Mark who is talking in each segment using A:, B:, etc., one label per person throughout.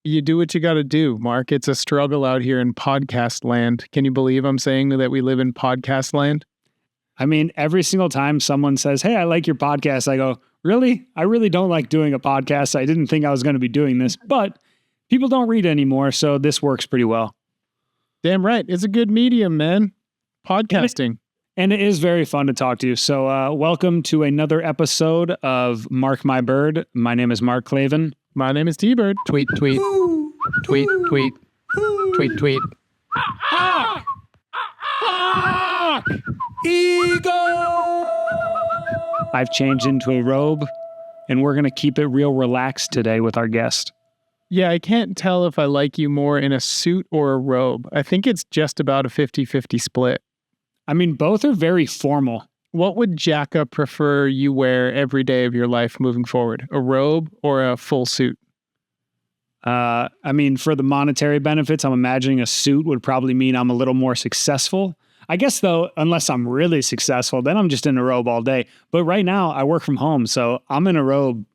A: You do what you got to do, Mark. It's a struggle out here in podcast land. Can you believe I'm saying that we live in podcast land?
B: I mean, every single time someone says, "Hey, I like your podcast," I go, "Really? I really don't like doing a podcast. I didn't think I was going to be doing this." But people don't read anymore, so this works pretty well.
A: Damn right. It's a good medium, man. Podcasting.
B: And it is very fun to talk to you. So welcome to another episode of Mark My Bird. My name is Mark Clavin.
A: My name is T.Bird.
C: Tweet, tweet, tweet, tweet, tweet, tweet.
B: Ego! I've changed into a robe, and we're going to keep it real relaxed today with our guest.
A: Yeah, I can't tell if I like you more in a suit or a robe. I think it's just about a 50-50 split.
B: I mean, both are very formal.
A: What would Jacka prefer you wear every day of your life moving forward? A robe or a full suit?
B: I mean, for the monetary benefits, I'm imagining a suit would probably mean I'm a little more successful. I guess, though, unless I'm really successful, then I'm just in a robe all day. But right now, I work from home, so I'm in a robe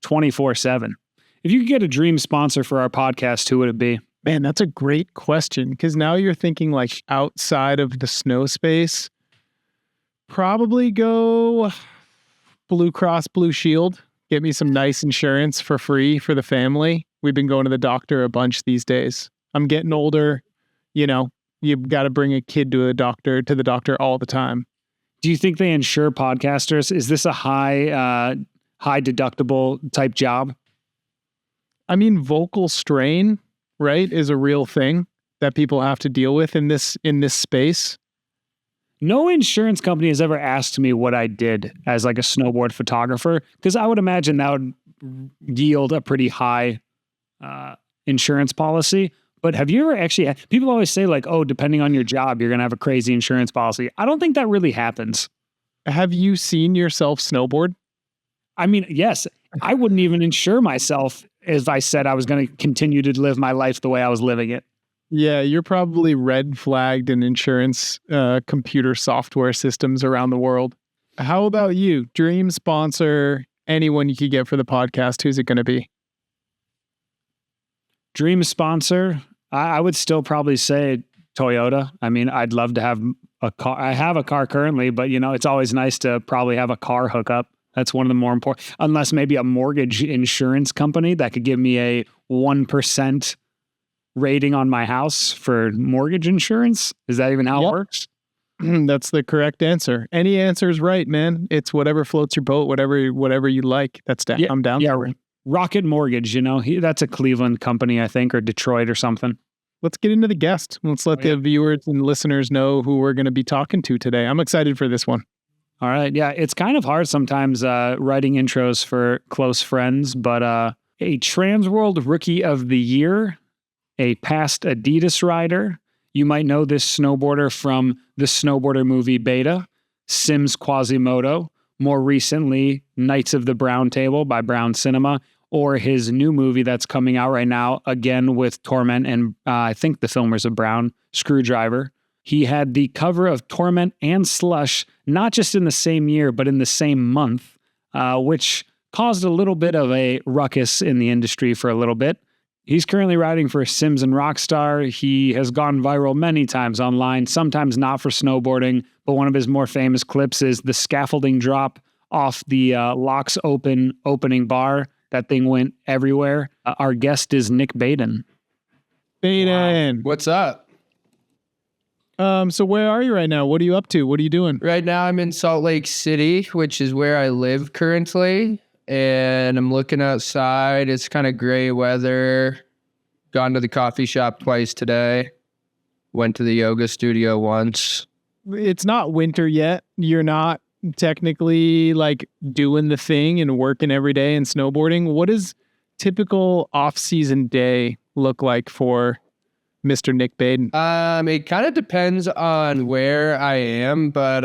B: 24/7. If you could get a dream sponsor for our podcast, who would it be?
A: Man, that's a great question, because now you're thinking like outside of the snow space. Probably go Blue Cross Blue Shield. Get me some nice insurance for free for the family. We've been going to the doctor a bunch these days. I'm getting older. You know, you've got to bring a kid to the doctor all the time.
B: Do you think they insure podcasters? Is this a high deductible type job?
A: I mean, vocal strain, right, is a real thing that people have to deal with in this space.
B: No insurance company has ever asked me what I did as like a snowboard photographer, because I would imagine that would yield a pretty high insurance policy. But have you ever actually, people always say like, oh, depending on your job, you're going to have a crazy insurance policy. I don't think that really happens.
A: Have you seen yourself snowboard?
B: I mean, yes, I wouldn't even insure myself if I said I was going to continue to live my life the way I was living it.
A: Yeah, you're probably red flagged in insurance computer software systems around the world. How about you? Dream sponsor, anyone you could get for the podcast, who's it going to be?
B: Dream sponsor, I would still probably say Toyota. I mean, I'd love to have a car. I have a car currently, but it's always nice to probably have a car hookup. That's one of the more important, unless maybe a mortgage insurance company that could give me a 1% rating on my house for mortgage insurance. Is that even how it works?
A: That's the correct answer. Any answer is right, man. It's whatever floats your boat, whatever you like. I'm down for it.
B: Rocket Mortgage, that's a Cleveland company, I think, or Detroit or something.
A: Let's get into the guest. Let's let the viewers and listeners know who we're going to be talking to today. I'm excited for this one.
B: All right. Yeah, it's kind of hard sometimes writing intros for close friends, but a Trans World Rookie of the Year, a past Adidas rider. You might know this snowboarder from the Snowboarder movie Beta, Sims Quasimodo, more recently, Knights of the Brown Table by Brown Cinema, or his new movie that's coming out right now, again with Torment and I think the filmers of Brown, Screwdriver. He had the cover of Torment and Slush, not just in the same year, but in the same month, which caused a little bit of a ruckus in the industry for a little bit. He's currently riding for Sims and Rockstar. He has gone viral many times online, sometimes not for snowboarding, but one of his more famous clips is the scaffolding drop off the Locks Open opening bar. That thing went everywhere. Our guest is Nik Baden.
A: Baden.
C: Wow. What's up?
A: So where are you right now? What are you up to? What are you doing?
C: Right now I'm in Salt Lake City, which is where I live currently. And I'm looking outside. It's kind of gray weather. Gone to the coffee shop twice today. Went to the yoga studio once.
A: It's not winter yet. You're not technically like doing the thing and working every day and snowboarding. What does typical off-season day look like for Mr. Nik Baden?
C: It kind of depends on where I am, but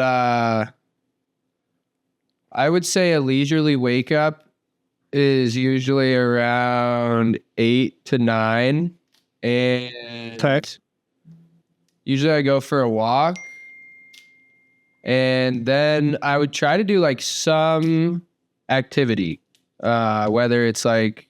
C: I would say a leisurely wake up is usually around 8 to 9. And usually I go for a walk. And then I would try to do like some activity, whether it's like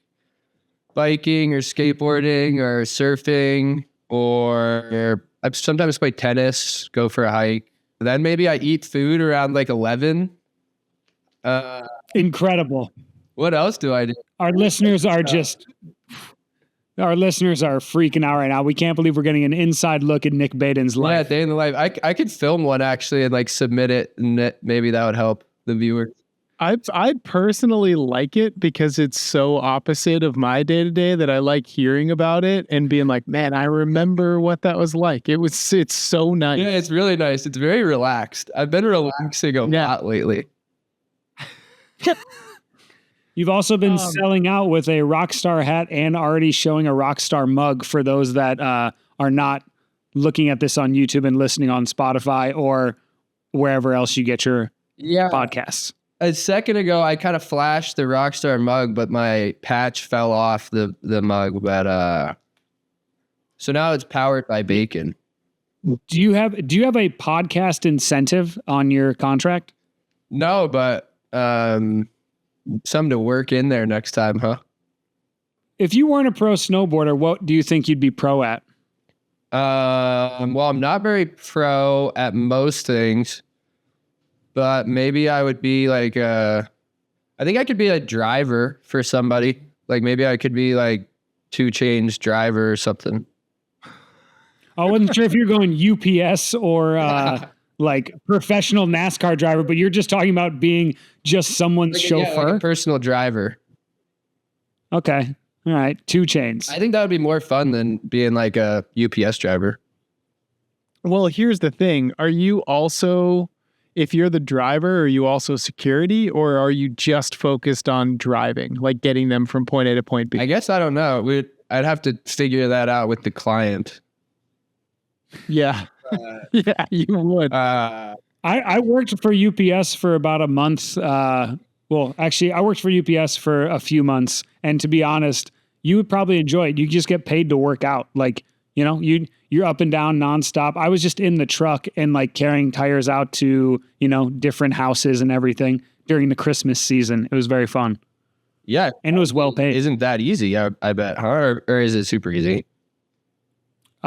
C: biking or skateboarding or surfing, or I sometimes play tennis, go for a hike. Then maybe I eat food around like 11.
B: Incredible.
C: What else do I do?
B: Our listeners are freaking out right now. We can't believe we're getting an inside look at Nik Baden's
C: Yeah,
B: life.
C: day in the life. I could film one actually and like submit it, and maybe that would help the viewer.
A: I personally like it because it's so opposite of my day to day that I like hearing about it and being like, man, I remember what that was like. It's so nice.
C: Yeah, it's really nice. It's very relaxed. I've been relaxing a lot lately.
B: You've also been selling out with a Rockstar hat and already showing a Rockstar mug for those that are not looking at this on YouTube and listening on Spotify or wherever else you get your podcasts.
C: A second ago, I kind of flashed the Rockstar mug, but my patch fell off the mug. But so now it's powered by bacon.
B: Do you have a podcast incentive on your contract?
C: No, but something to work in there next time, huh?
B: If you weren't a pro snowboarder, what do you think you'd be pro at?
C: Well, I'm not very pro at most things, but maybe I would be like I think I could be a driver for somebody. Like maybe I could be like 2 Chainz driver or something.
B: I wasn't sure if you're going UPS or like professional NASCAR driver, but you're just talking about being just someone's chauffeur.
C: Like a personal driver.
B: Okay. All right. 2 Chainz.
C: I think that would be more fun than being like a UPS driver.
A: Well, here's the thing. Are you also, if you're the driver, are you also security, or are you just focused on driving, like getting them from point A to point B?
C: I guess I don't know. I'd have to figure that out with the client.
A: Yeah. Yeah, you would.
B: I worked for UPS for about a month. Well, actually, I worked for UPS for a few months. And to be honest, you would probably enjoy it. You just get paid to work out. Like, you're up and down nonstop. I was just in the truck and like carrying tires out to, different houses and everything during the Christmas season. It was very fun.
C: Yeah.
B: And it was well paid.
C: Isn't that easy? I bet, huh? Or is it super easy?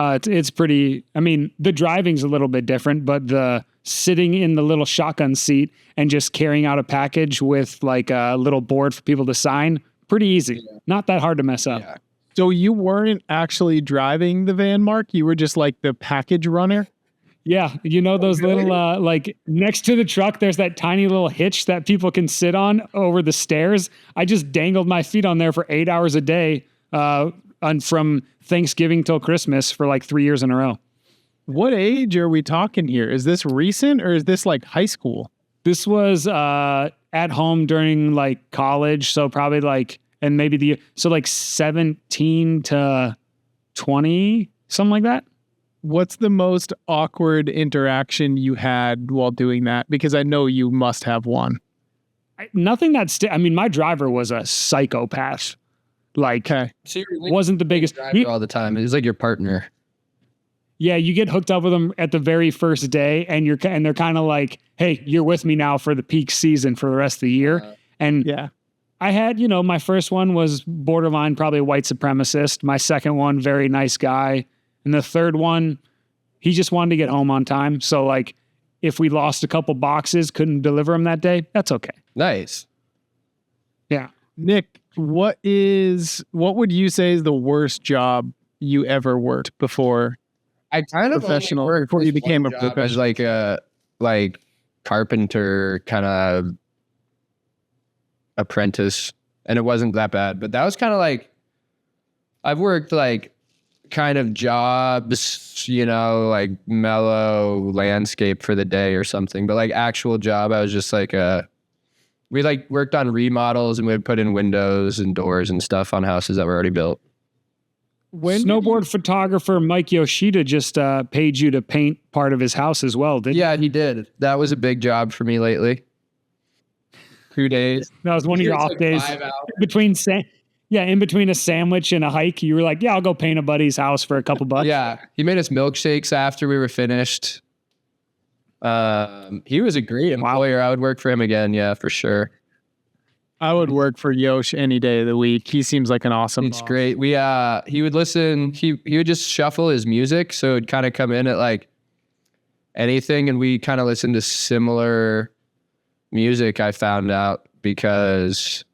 B: It's pretty, I mean, the driving's a little bit different, but the sitting in the little shotgun seat and just carrying out a package with like a little board for people to sign, pretty easy. Yeah. Not that hard to mess up.
C: Yeah.
A: So you weren't actually driving the van, Mark? You were just like the package runner?
B: Yeah. Those little, like next to the truck, there's that tiny little hitch that people can sit on over the stairs. I just dangled my feet on there for 8 hours a day, from Thanksgiving till Christmas for like 3 years in a row.
A: What age are we talking here? Is this recent or is this like high school?
B: This was at home during like college. So probably like, and maybe like 17 to 20, something like that.
A: What's the most awkward interaction you had while doing that? Because I know you must have one.
B: Nothing my driver was a psychopath. Like, wasn't the biggest
C: all the time. It was like your partner.
B: Yeah, you get hooked up with them at the very first day, and they're kind of like, "Hey, you're with me now for the peak season for the rest of the year." I had, my first one was borderline, probably a white supremacist. My second one, very nice guy, and the third one, he just wanted to get home on time. So, like, if we lost a couple boxes, couldn't deliver them that day, that's okay.
C: Nice.
B: Yeah,
A: Nik, what would you say is the worst job you ever worked before?
C: I kind of
A: professional before you became a professional.
C: As like a carpenter kind of apprentice, and it wasn't that bad. But that was kind of like I've worked like kind of jobs, like mellow landscape for the day or something. But like actual job, I was just like we like worked on remodels and we would put in windows and doors and stuff on houses that were already built.
B: Snowboard photographer Mike Yoshida just paid you to paint part of his house as well, didn't he?
C: Yeah, he did. That was a big job for me lately. 2 days.
B: That was one of your off days. In between a sandwich and a hike, you were like, "Yeah, I'll go paint a buddy's house for a couple bucks."
C: Yeah, he made us milkshakes after we were finished. He was a great employer. I would work for him again. Yeah, for sure.
A: I would work for Yosh any day of the week. He seems like an awesome
C: It's
A: boss.
C: great. He would listen, he would just shuffle his music. So it'd kind of come in at like anything. And we kind of listened to similar music, I found out, because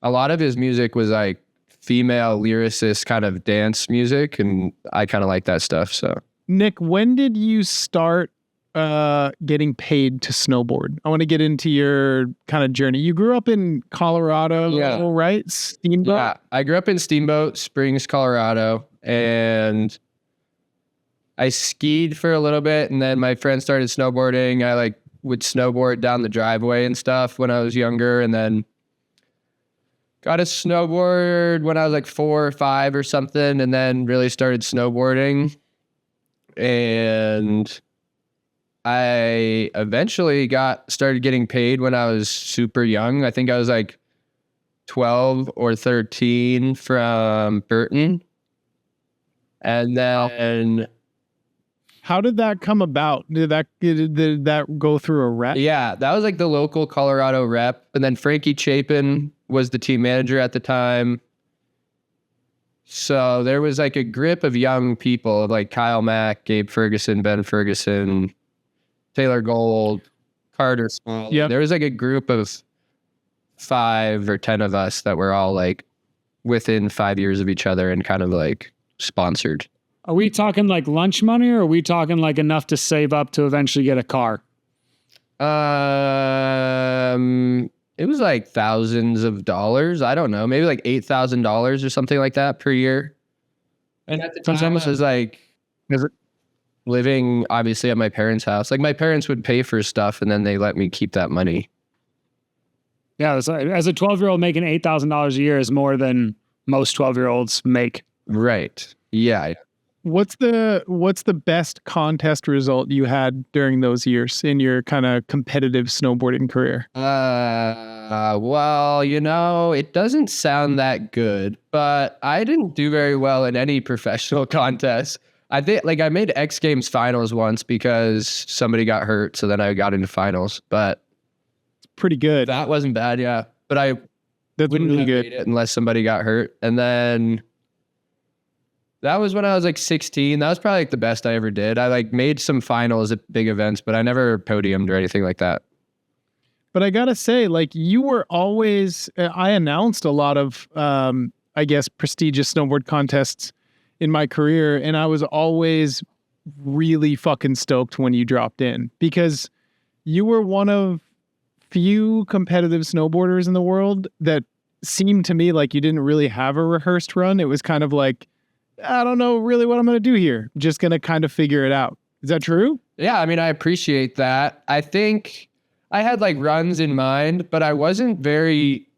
C: a lot of his music was like female lyricist kind of dance music. And I kind of like that stuff. So
A: Nik, when did you start getting paid to snowboard? I want to get into your kind of journey. You grew up in Colorado, right? Steamboat?
C: Yeah, I grew up in Steamboat Springs, Colorado, and I skied for a little bit, and then my friends started snowboarding. I like would snowboard down the driveway and stuff when I was younger, and then got a snowboard when I was like 4 or 5 or something, and then really started snowboarding. And I eventually started getting paid when I was super young. I think I was like 12 or 13 from Burton. And then
A: how did that come about? Did that go through a rep?
C: Yeah, that was like the local Colorado rep. And then Frankie Chapin was the team manager at the time. So there was like a grip of young people like Kyle Mack, Gabe Ferguson, Ben Ferguson, Taylor Gold, Carter Small.
A: Yeah.
C: There was like a group of 5 or 10 of us that were all like within 5 years of each other and kind of like sponsored.
B: Are we talking like lunch money, or are we talking like enough to save up to eventually get a car?
C: It was like thousands of dollars. I don't know, maybe like $8,000 or something like that per year. And at the time, I was like, living obviously at my parents' house. Like my parents would pay for stuff, and then they let me keep that money.
B: Yeah, as a 12-year-old making $8,000 a year is more than most 12-year-olds make.
C: Right. Yeah.
A: What's the best contest result you had during those years in your kind of competitive snowboarding career?
C: Well, it doesn't sound that good, but I didn't do very well in any professional contest. I think like I made X Games finals once because somebody got hurt, so then I got into finals, but
A: it's pretty good.
C: That wasn't bad, yeah. But I wouldn't
A: really
C: have
A: good
C: made it unless somebody got hurt. And then that was when I was like 16. That was probably like the best I ever did. I like made some finals at big events, but I never podiumed or anything like that.
A: But I gotta say, like you were always, I announced a lot of, I guess, prestigious snowboard contests in my career. And I was always really fucking stoked when you dropped in, because you were one of few competitive snowboarders in the world that seemed to me like you didn't really have a rehearsed run. It was kind of like, I don't know really what I'm going to do here. Just going to kind of figure it out. Is that true?
C: Yeah, I mean, I appreciate that. I think I had like runs in mind, but I wasn't very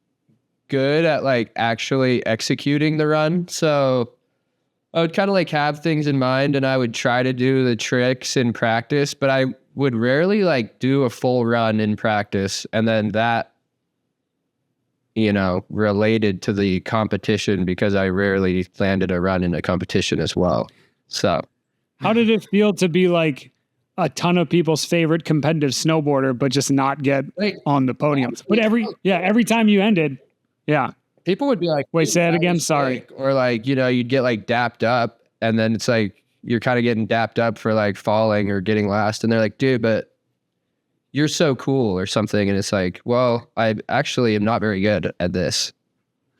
C: good at like actually executing the run. So I would kind of like have things in mind and I would try to do the tricks in practice, but I would rarely like do a full run in practice. And then that, related to the competition, because I rarely landed a run in a competition as well. So
B: how did it feel to be like a ton of people's favorite competitive snowboarder, but just not get on the podium? But every time you ended,
C: people would be like,
B: wait, say it again. Sorry.
C: Or like, you'd get like dapped up, and then it's like, you're kind of getting dapped up for like falling or getting last. And they're like, dude, but you're so cool or something. And it's like, well, I actually am not very good at this.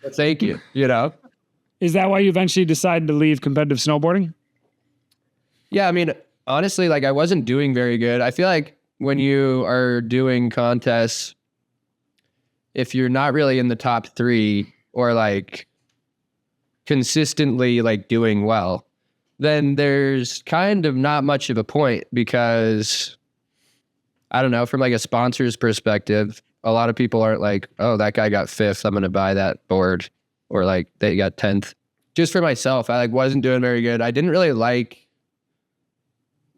C: But thank you,
B: Is that why you eventually decided to leave competitive snowboarding?
C: Yeah, I mean, honestly, like I wasn't doing very good. I feel like when you are doing contests, if you're not really in the top 3 or like consistently like doing well, then there's kind of not much of a point, because I don't know, from like a sponsor's perspective, a lot of people aren't like, oh, that guy got 5th, I'm going to buy that board, or like they got 10th. Just for myself, I like wasn't doing very good. I didn't really like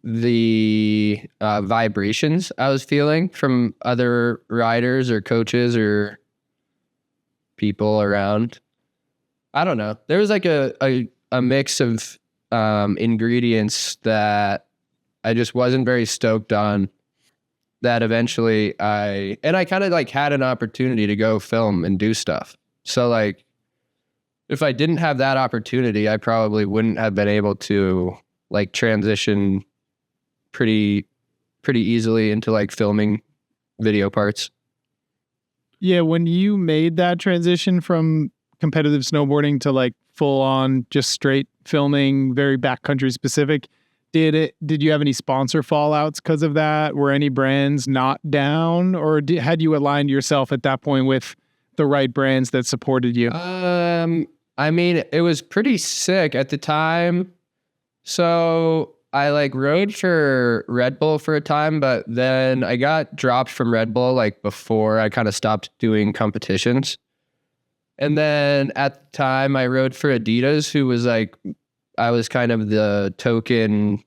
C: the vibrations I was feeling from other riders or coaches or people around. I don't know. There was like a mix of ingredients that I just wasn't very stoked on. that eventually I kind of like had an opportunity to go film and do stuff. So like, if I didn't have that opportunity, I probably wouldn't have been able to like transition pretty easily into like filming video parts.
A: Yeah, when you made that transition from competitive snowboarding to like full on just straight filming, very backcountry specific, did you have any sponsor fallouts because of that? Were any brands not down, or had you aligned yourself at that point with the right brands that supported you?
C: I mean, it was pretty sick at the time. So I like rode for Red Bull for a time, but then I got dropped from Red Bull like before I kind of stopped doing competitions. And then at the time I rode for Adidas, who was like, I was kind of the token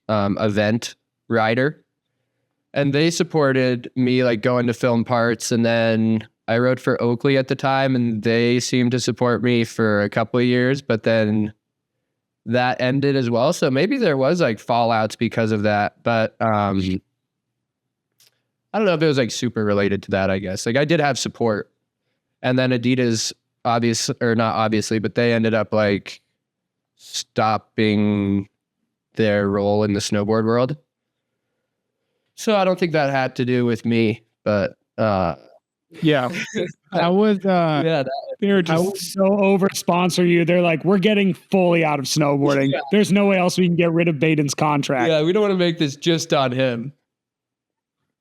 C: event rider. And they supported me like going to film parts. And then I rode for Oakley at the time, and they seemed to support me for a couple of years, but then that ended as well. So maybe there was like fallouts because of that, but I don't know if it was like super related to that, I guess. Like I did have support, and then Adidas not obviously, but they ended up like stopping their role in the snowboard world. So I don't think that had to do with me, but
A: yeah, I was.
C: yeah,
B: They're just so over sponsor you. They're like, we're getting fully out of snowboarding.
C: Yeah.
B: There's no way else we can get rid of Baden's contract.
C: yeah, we don't want to make this just on him.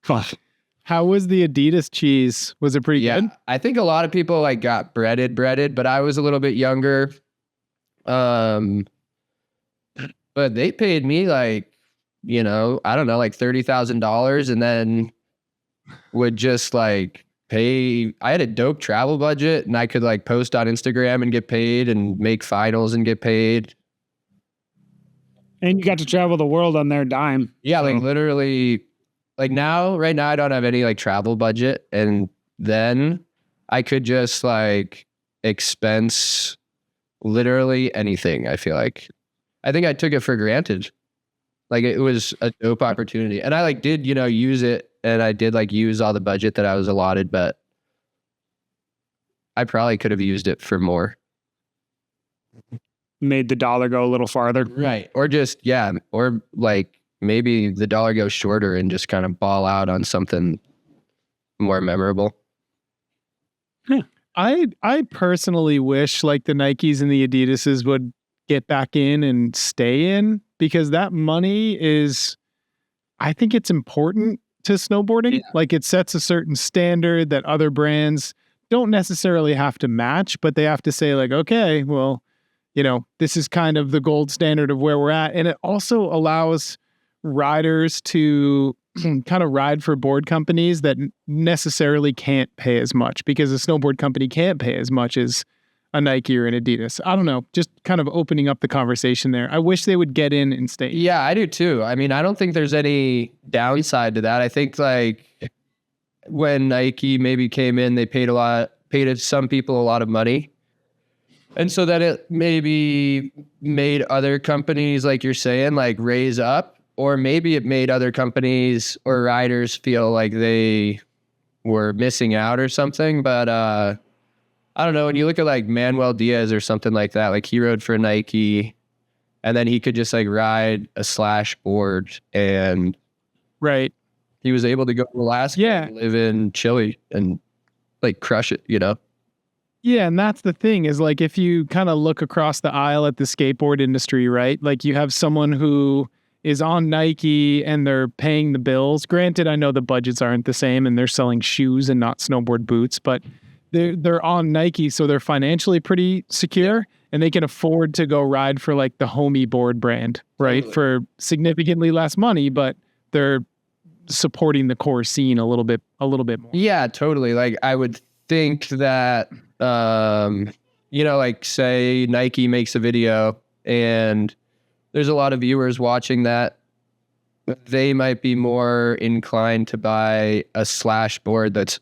B: Fuck.
A: How was the Adidas cheese? Was it pretty good?
C: I think a lot of people like got breaded, but I was a little bit younger. But they paid me like, I don't know, like $30,000, and then would just like I had a dope travel budget, and I could like post on Instagram and get paid, and make finals and get paid.
B: And you got to travel the world on their dime.
C: Yeah, like literally, like right now I don't have any like travel budget, and then I could just like expense literally anything. I feel like I think I took it for granted. Like it was a dope opportunity, and I like did use it, and I did like use all the budget that I was allotted, but I probably could have used it for more.
B: Made the dollar go a little farther.
C: Right. Or just, or like maybe the dollar goes shorter and just kind of ball out on something more memorable.
A: I personally wish like the Nikes and the Adidases would get back in and stay in, because that money I think it's important to snowboarding.
C: Yeah.
A: Like it sets a certain standard that other brands don't necessarily have to match, but they have to say like, okay, well, this is kind of the gold standard of where we're at. And it also allows riders to kind of ride for board companies that necessarily can't pay as much, because a snowboard company can't pay as much as a Nike or an Adidas. I don't know, just kind of opening up the conversation there. I wish they would get in and stay.
C: Yeah, I do too. I mean, I don't think there's any downside to that. I think like when Nike maybe came in, they paid some people a lot of money. And so that it maybe made other companies, like you're saying, like raise up, or maybe it made other companies or riders feel like they were missing out or something. But I don't know. When you look at like Manuel Diaz or something like that, like he rode for Nike, and then he could just like ride a slash board, and
A: right,
C: he was able to go to Alaska and live in Chile and like crush it,
A: Yeah, and that's the thing is like if you kind of look across the aisle at the skateboard industry, right? Like you have someone who is on Nike and they're paying the bills. Granted, I know the budgets aren't the same and they're selling shoes and not snowboard boots, but they're on Nike, so they're financially pretty secure, and they can afford to go ride for like the homie board brand, right? Totally. For significantly less money, but they're supporting the core scene a little bit more.
C: Yeah, totally. Like I would think that like say Nike makes a video and there's a lot of viewers watching that, they might be more inclined to buy a slash board that's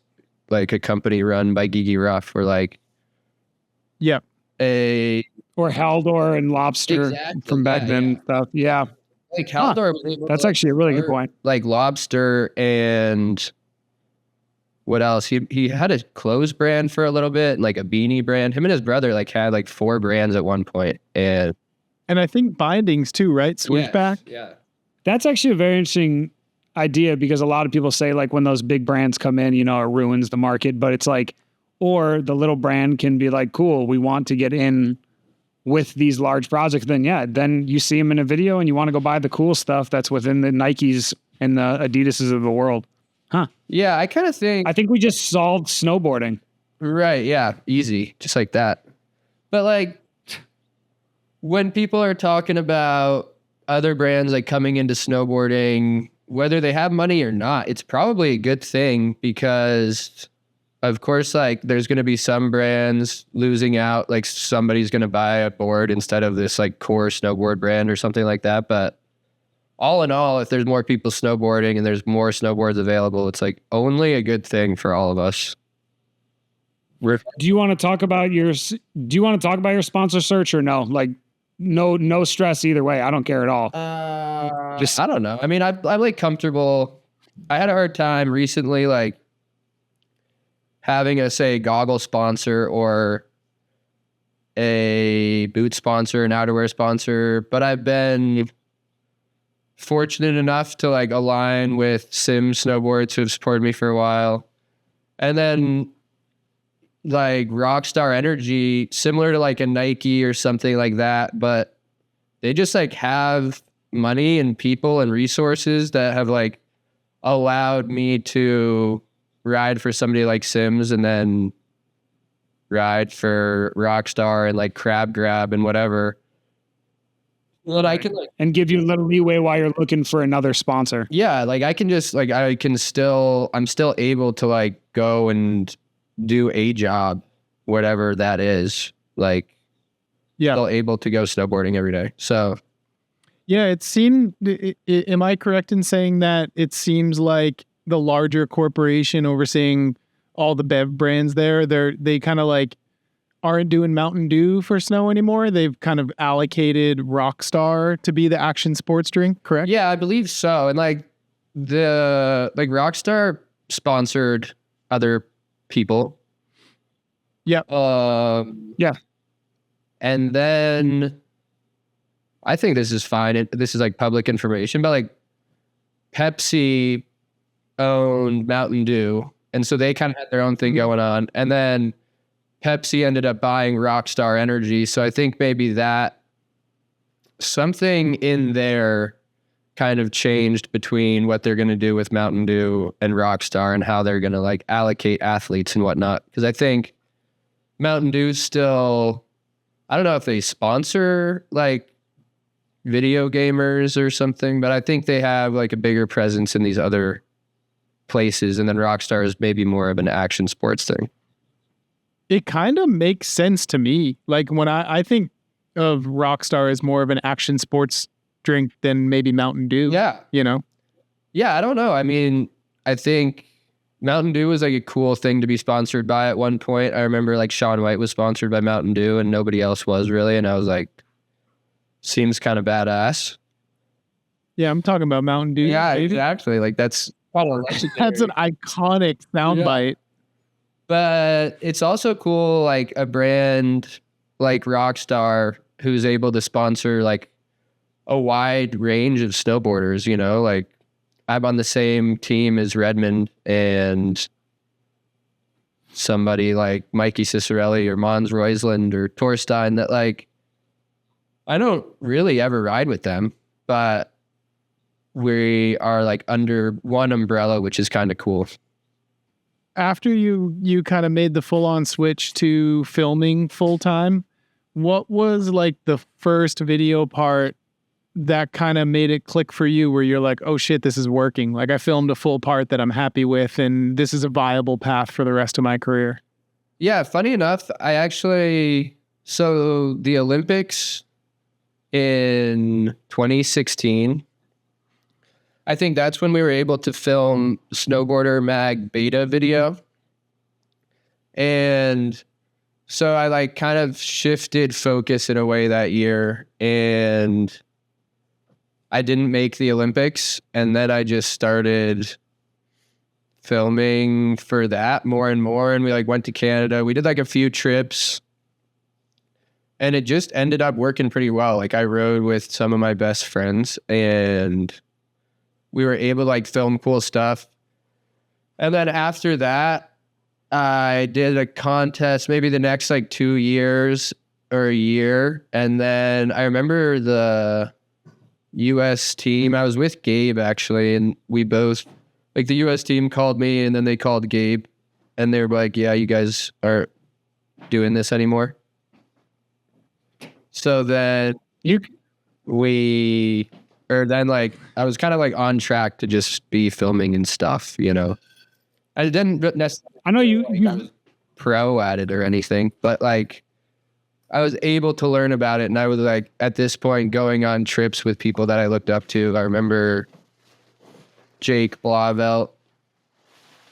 C: like a company run by Gigi Ruff, or like
A: or
B: Haldor and Lobster from back then stuff. Yeah.
C: Like Haldor was able
B: That's
C: to,
B: actually a really good
C: start,
B: point.
C: like lobster and what else? He had a clothes brand for a little bit, like a beanie brand. Him and his brother like had like 4 brands at one point, and
A: I think bindings too, right? Switchback.
C: yeah.
B: That's actually a very interesting idea because a lot of people say like when those big brands come in, you know, it ruins the market, but it's like, or the little brand can be like, cool, we want to get in with these large projects. Then then you see them in a video and you want to go buy the cool stuff that's within the Nikes and the Adidases of the world.
C: Yeah, I kind of think
B: I think we just solved snowboarding.
C: right, yeah, easy, just like that. But like when people are talking about other brands like coming into snowboarding, whether they have money or not, it's probably a good thing because of course, like there's going to be some brands losing out, like somebody's going to buy a board instead of this like core snowboard brand or something like that. But all in all, if there's more people snowboarding and there's more snowboards available, it's like only a good thing for all of us.
B: Do you want to talk about your sponsor search or no? Like no stress either way. I don't care at all.
C: Just I don't know. I mean, I'm like comfortable. I had a hard time recently, like having a say goggle sponsor or a boot sponsor, an outerwear sponsor, but I've been fortunate enough to like align with Sim Snowboards who have supported me for a while. And then like Rockstar Energy, similar to like a Nike or something like that, but they just like have money and people and resources that have like allowed me to ride for somebody like Sims and then ride for Rockstar and like Crab Grab and whatever. Well, I can like,
B: and give you a little leeway while you're looking for another sponsor.
C: yeah, like I can just like I'm still able to like go and do a job, whatever that is. Like,
A: Yeah.
C: still able to go snowboarding every day. So
A: Yeah, it seemed. Am I correct in saying that it seems like the larger corporation overseeing all the bev brands they kind of like aren't doing Mountain Dew for snow anymore. They've kind of allocated Rockstar to be the action sports drink, correct?
C: yeah, I believe so. And like Rockstar sponsored other people.
A: Yep.
B: Yeah.
C: And then I think this is fine. This is like public information, but like Pepsi owned Mountain Dew. And so they kind of had their own thing going on. And then Pepsi ended up buying Rockstar Energy. So I think maybe that something in there kind of changed between what they're going to do with Mountain Dew and Rockstar and how they're going to like allocate athletes and whatnot. Because I think Mountain Dew still, I don't know if they sponsor like video gamers or something, but I think they have like a bigger presence in these other places. And then Rockstar is maybe more of an action sports thing.
A: It kind of makes sense to me. Like when I think of Rockstar as more of an action sports drink than maybe Mountain Dew.
C: Yeah.
A: You know?
C: Yeah, I don't know. I mean, I think Mountain Dew was like a cool thing to be sponsored by at one point. I remember like Shaun White was sponsored by Mountain Dew and nobody else was really. And I was like, seems kind of badass.
A: Yeah, I'm talking about Mountain Dew.
C: Yeah,
A: baby.
C: exactly. Like that's
A: That's an iconic soundbite.
C: But it's also cool, like a brand like Rockstar who's able to sponsor like a wide range of snowboarders, you know, like I'm on the same team as Redmond and somebody like Mikey Cicerelli or Mons Roisland or Torstein that like, I don't really ever ride with them, but we are like under one umbrella, which is kind of cool.
A: After you kind of made the full-on switch to filming full-time, what was like the first video part that kind of made it click for you where you're like, oh shit, this is working. Like I filmed a full part that I'm happy with and this is a viable path for the rest of my career.
C: Yeah, funny enough, so the Olympics in 2016, I think that's when we were able to film Snowboarder Mag beta video. And so I like kind of shifted focus in a way that year and I didn't make the Olympics, and then I just started filming for that more and more. And we like went to Canada. We did like a few trips, and it just ended up working pretty well. Like I rode with some of my best friends, and we were able to like film cool stuff. And then after that, I did a contest maybe the next like 2 years or a year. And then I remember the US team, I was with Gabe actually, and we both, like the US team called me and then they called Gabe and they were like, yeah, you guys aren't doing this anymore. So then I was kind of like on track to just be filming and stuff, you know. I didn't necessarily,
B: I know you
C: I was pro at it or anything, but like I was able to learn about it. And I was like, at this point, going on trips with people that I looked up to. I remember Jake Blauvelt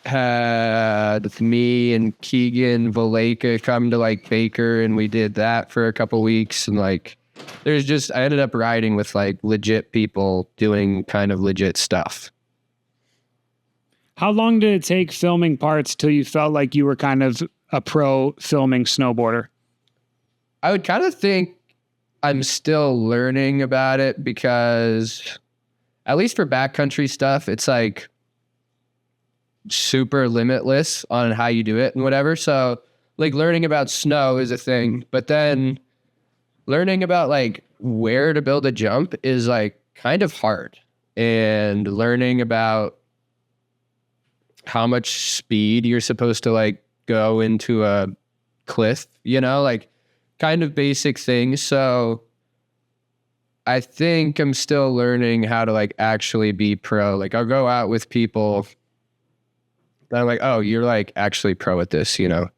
C: had me and Keegan Valeka come to like Baker, and we did that for a couple weeks. And like, I ended up riding with like legit people doing kind of legit stuff.
B: How long did it take filming parts till you felt like you were kind of a pro filming snowboarder?
C: I would kind of think I'm still learning about it because at least for backcountry stuff, it's like super limitless on how you do it and whatever. So like learning about snow is a thing, but then learning about like where to build a jump is like kind of hard, and learning about how much speed you're supposed to like go into a cliff, you know, like kind of basic things. So I think I'm still learning how to like actually be pro. Like I'll go out with people that I'm like, oh, you're like actually pro at this, you know,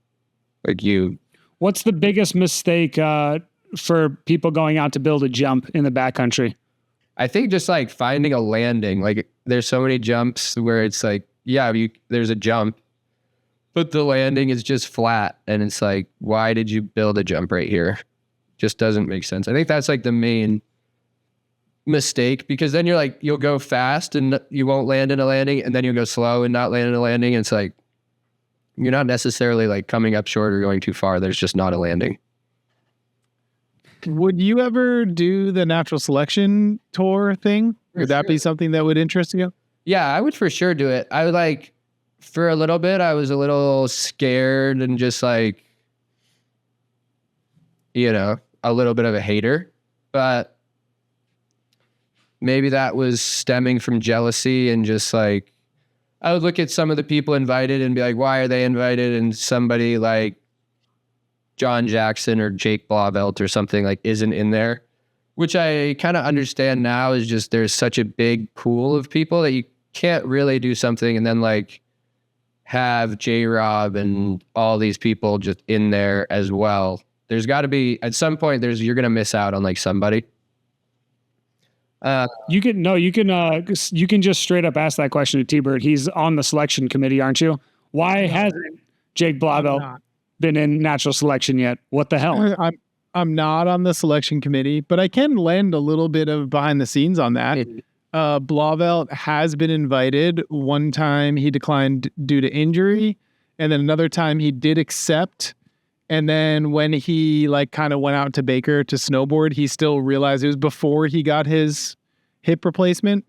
C: like you.
B: What's the biggest mistake for people going out to build a jump in the backcountry?
C: I think just like finding a landing. Like there's so many jumps where it's like, yeah, there's a jump, but the landing is just flat. And it's like, why did you build a jump right here? Just doesn't make sense. I think that's like the main mistake, because then you'll go fast and you won't land in a landing, and then you'll go slow and not land in a landing. And it's like, you're not necessarily like coming up short or going too far. There's just not a landing.
A: Would you ever do the natural selection tour thing? Would that be something that would interest you?
C: Yeah, I would for sure do it. I would like, for a little bit, I was a little scared and just like, you know, a little bit of a hater, but maybe that was stemming from jealousy, and just like, I would look at some of the people invited and be like, why are they invited? And somebody like John Jackson or Jake Blauvelt or something like isn't in there, which I kind of understand now is just there's such a big pool of people that you can't really do something and then like have J-Rob and all these people just in there as well. There's got to be, at some point, you're going to miss out on like somebody.
B: You can just straight up ask that question to T.Bird. He's on the selection committee, aren't you? Why hasn't Jake Blauvelt been in natural selection yet? What the hell?
A: I'm not on the selection committee, but I can lend a little bit of behind the scenes on that. Blauvelt has been invited. One time he declined due to injury, and then another time he did accept. And then when he like kind of went out to Baker to snowboard, he still realized, it was before he got his hip replacement.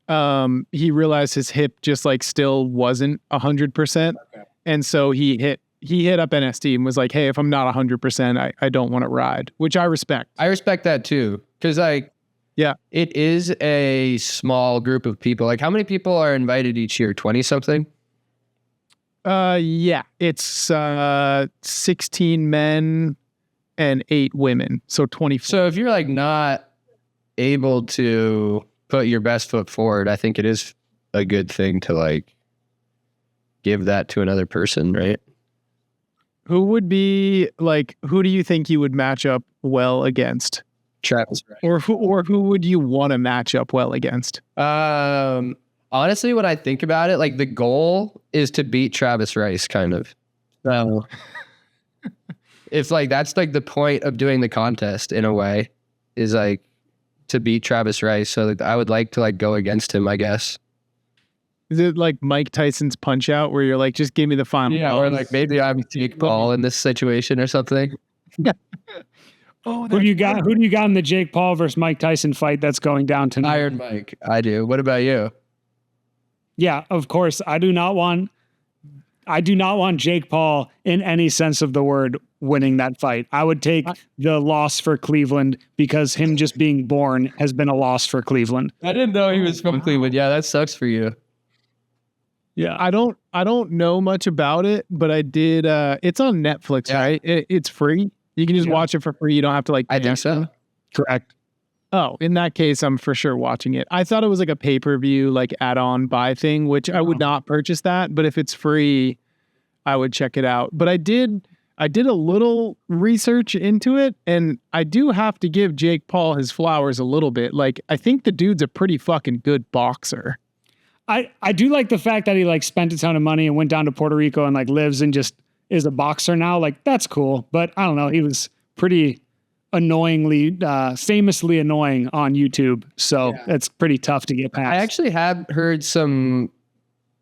A: He realized his hip just like still wasn't 100%. Okay. And so he hit up NST and was like, hey, if I'm not 100%, I don't want to ride, which I respect.
C: I respect that too. Cause like, yeah, it is a small group of people. Like how many people are invited each year? 20 something?
A: Yeah, it's 16 men and 8 women. So 24.
C: So if you're like not able to put your best foot forward, I think it is a good thing to like give that to another person, right?
A: Who would be like, who do you think you would match up well against?
C: Travis, right?
A: Or who would you want to match up well against?
C: Honestly, when I think about it, like the goal is to beat Travis Rice, kind of. So it's like, that's like the point of doing the contest in a way, is like to beat Travis Rice. So I would like to like go against him, I guess.
A: Is it like Mike Tyson's Punch Out where you're like, just give me the final?
C: Yeah, or like maybe I'm Jake Paul in this situation or something.
A: Oh,
B: Who do you got? Who do you got in the Jake Paul versus Mike Tyson fight that's going down tonight?
C: Iron Mike, I do. What about you?
B: Yeah, of course. I do not want Jake Paul in any sense of the word winning that fight. I would take the loss for Cleveland because him just being born has been a loss for Cleveland.
C: I didn't know he was from Cleveland. Yeah, that sucks for you.
A: Yeah, I don't know much about it, but I did. It's on Netflix, right? It's free. You can just watch it for free. You don't have to like.
C: I think so.
B: Correct.
A: Oh, in that case, I'm for sure watching it. I thought it was like a pay-per-view, like add-on buy thing, which I would not purchase that. But if it's free, I would check it out. But I did a little research into it, and I do have to give Jake Paul his flowers a little bit. Like, I think the dude's a pretty fucking good boxer.
B: I do like the fact that he like spent a ton of money and went down to Puerto Rico and like lives and just is a boxer now. Like, that's cool. But I don't know. He was pretty annoyingly, famously annoying on YouTube. So it's pretty tough to get past.
C: I actually have heard some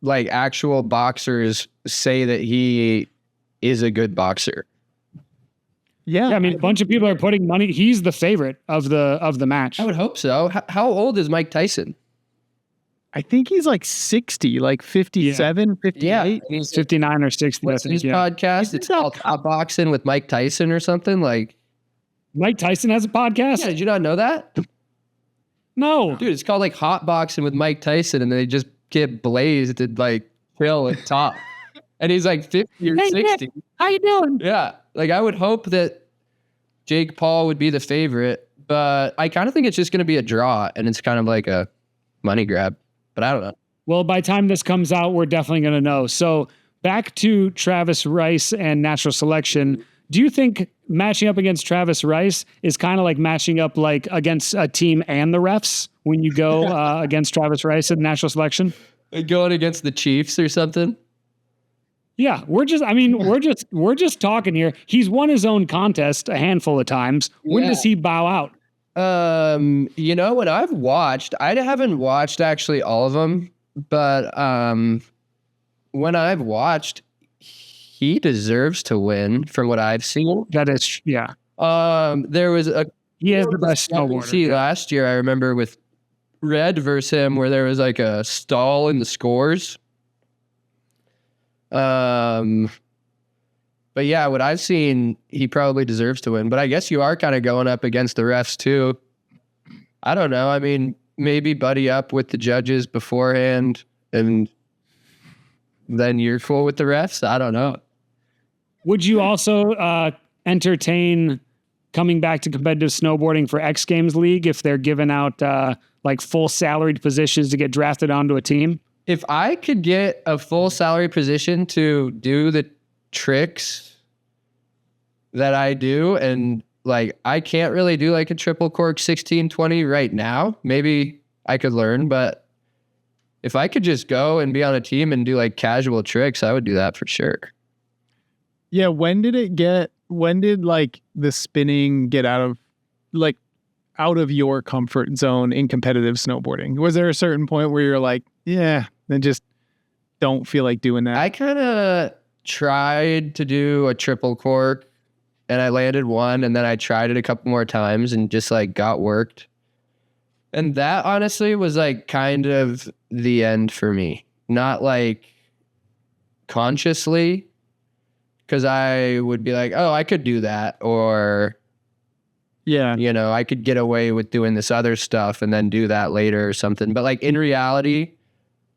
C: like actual boxers say that he is a good boxer.
A: Yeah,
B: I mean, a bunch of people are putting money. He's the favorite of the match.
C: I would hope so. How old is Mike Tyson?
A: I think he's like 60, like 57, 58.
C: Yeah,
B: He's 59 or 60.
C: What's his podcast? It's called Hot Boxing with Mike Tyson or something like.
B: Mike Tyson has a podcast?
C: Yeah, did you not know that?
B: No.
C: Dude, it's called like Hot Boxing with Mike Tyson, and they just get blazed and like chill and talk. And he's like 50 or 60.
B: Nick, how you doing?
C: Yeah. Like I would hope that Jake Paul would be the favorite, but I kind of think it's just going to be a draw, and it's kind of like a money grab. But I don't know.
B: Well, by the time this comes out, we're definitely going to know. So back to Travis Rice and natural selection. Do you think matching up against Travis Rice is kind of like matching up like against a team and the refs when you go against Travis Rice in natural selection?
C: Like going against the Chiefs or something?
B: Yeah, we're just talking here. He's won his own contest a handful of times. When does he bow out?
C: You know, when I've watched, I haven't watched actually all of them, but when I've watched, he deserves to win from what I've seen.
B: That is, yeah.
C: There was
B: He is the best snowboarder.
C: See, last year I remember with Red versus him where there was like a stall in the scores. But yeah, what I've seen, he probably deserves to win. But I guess you are kind of going up against the refs too. I don't know. I mean, maybe buddy up with the judges beforehand and then you're full with the refs. I don't know.
B: Would you also entertain coming back to competitive snowboarding for X Games League if they're giving out like full salaried positions to get drafted onto a team?
C: If I could get a full salary position to do the tricks that I do, and like I can't really do like a triple cork 1620 right now. Maybe I could learn, but if I could just go and be on a team and do like casual tricks, I would do that for sure.
A: Yeah, when did like the spinning get out of your comfort zone in competitive snowboarding? Was there a certain point where you're like, yeah, then just don't feel like doing that?
C: I kind of tried to do a triple cork and I landed one, and then I tried it a couple more times and just like got worked. And that honestly was like kind of the end for me. Not like consciously, because I would be like, oh, I could do that. Or,
A: yeah,
C: you know, I could get away with doing this other stuff and then do that later or something. But like in reality,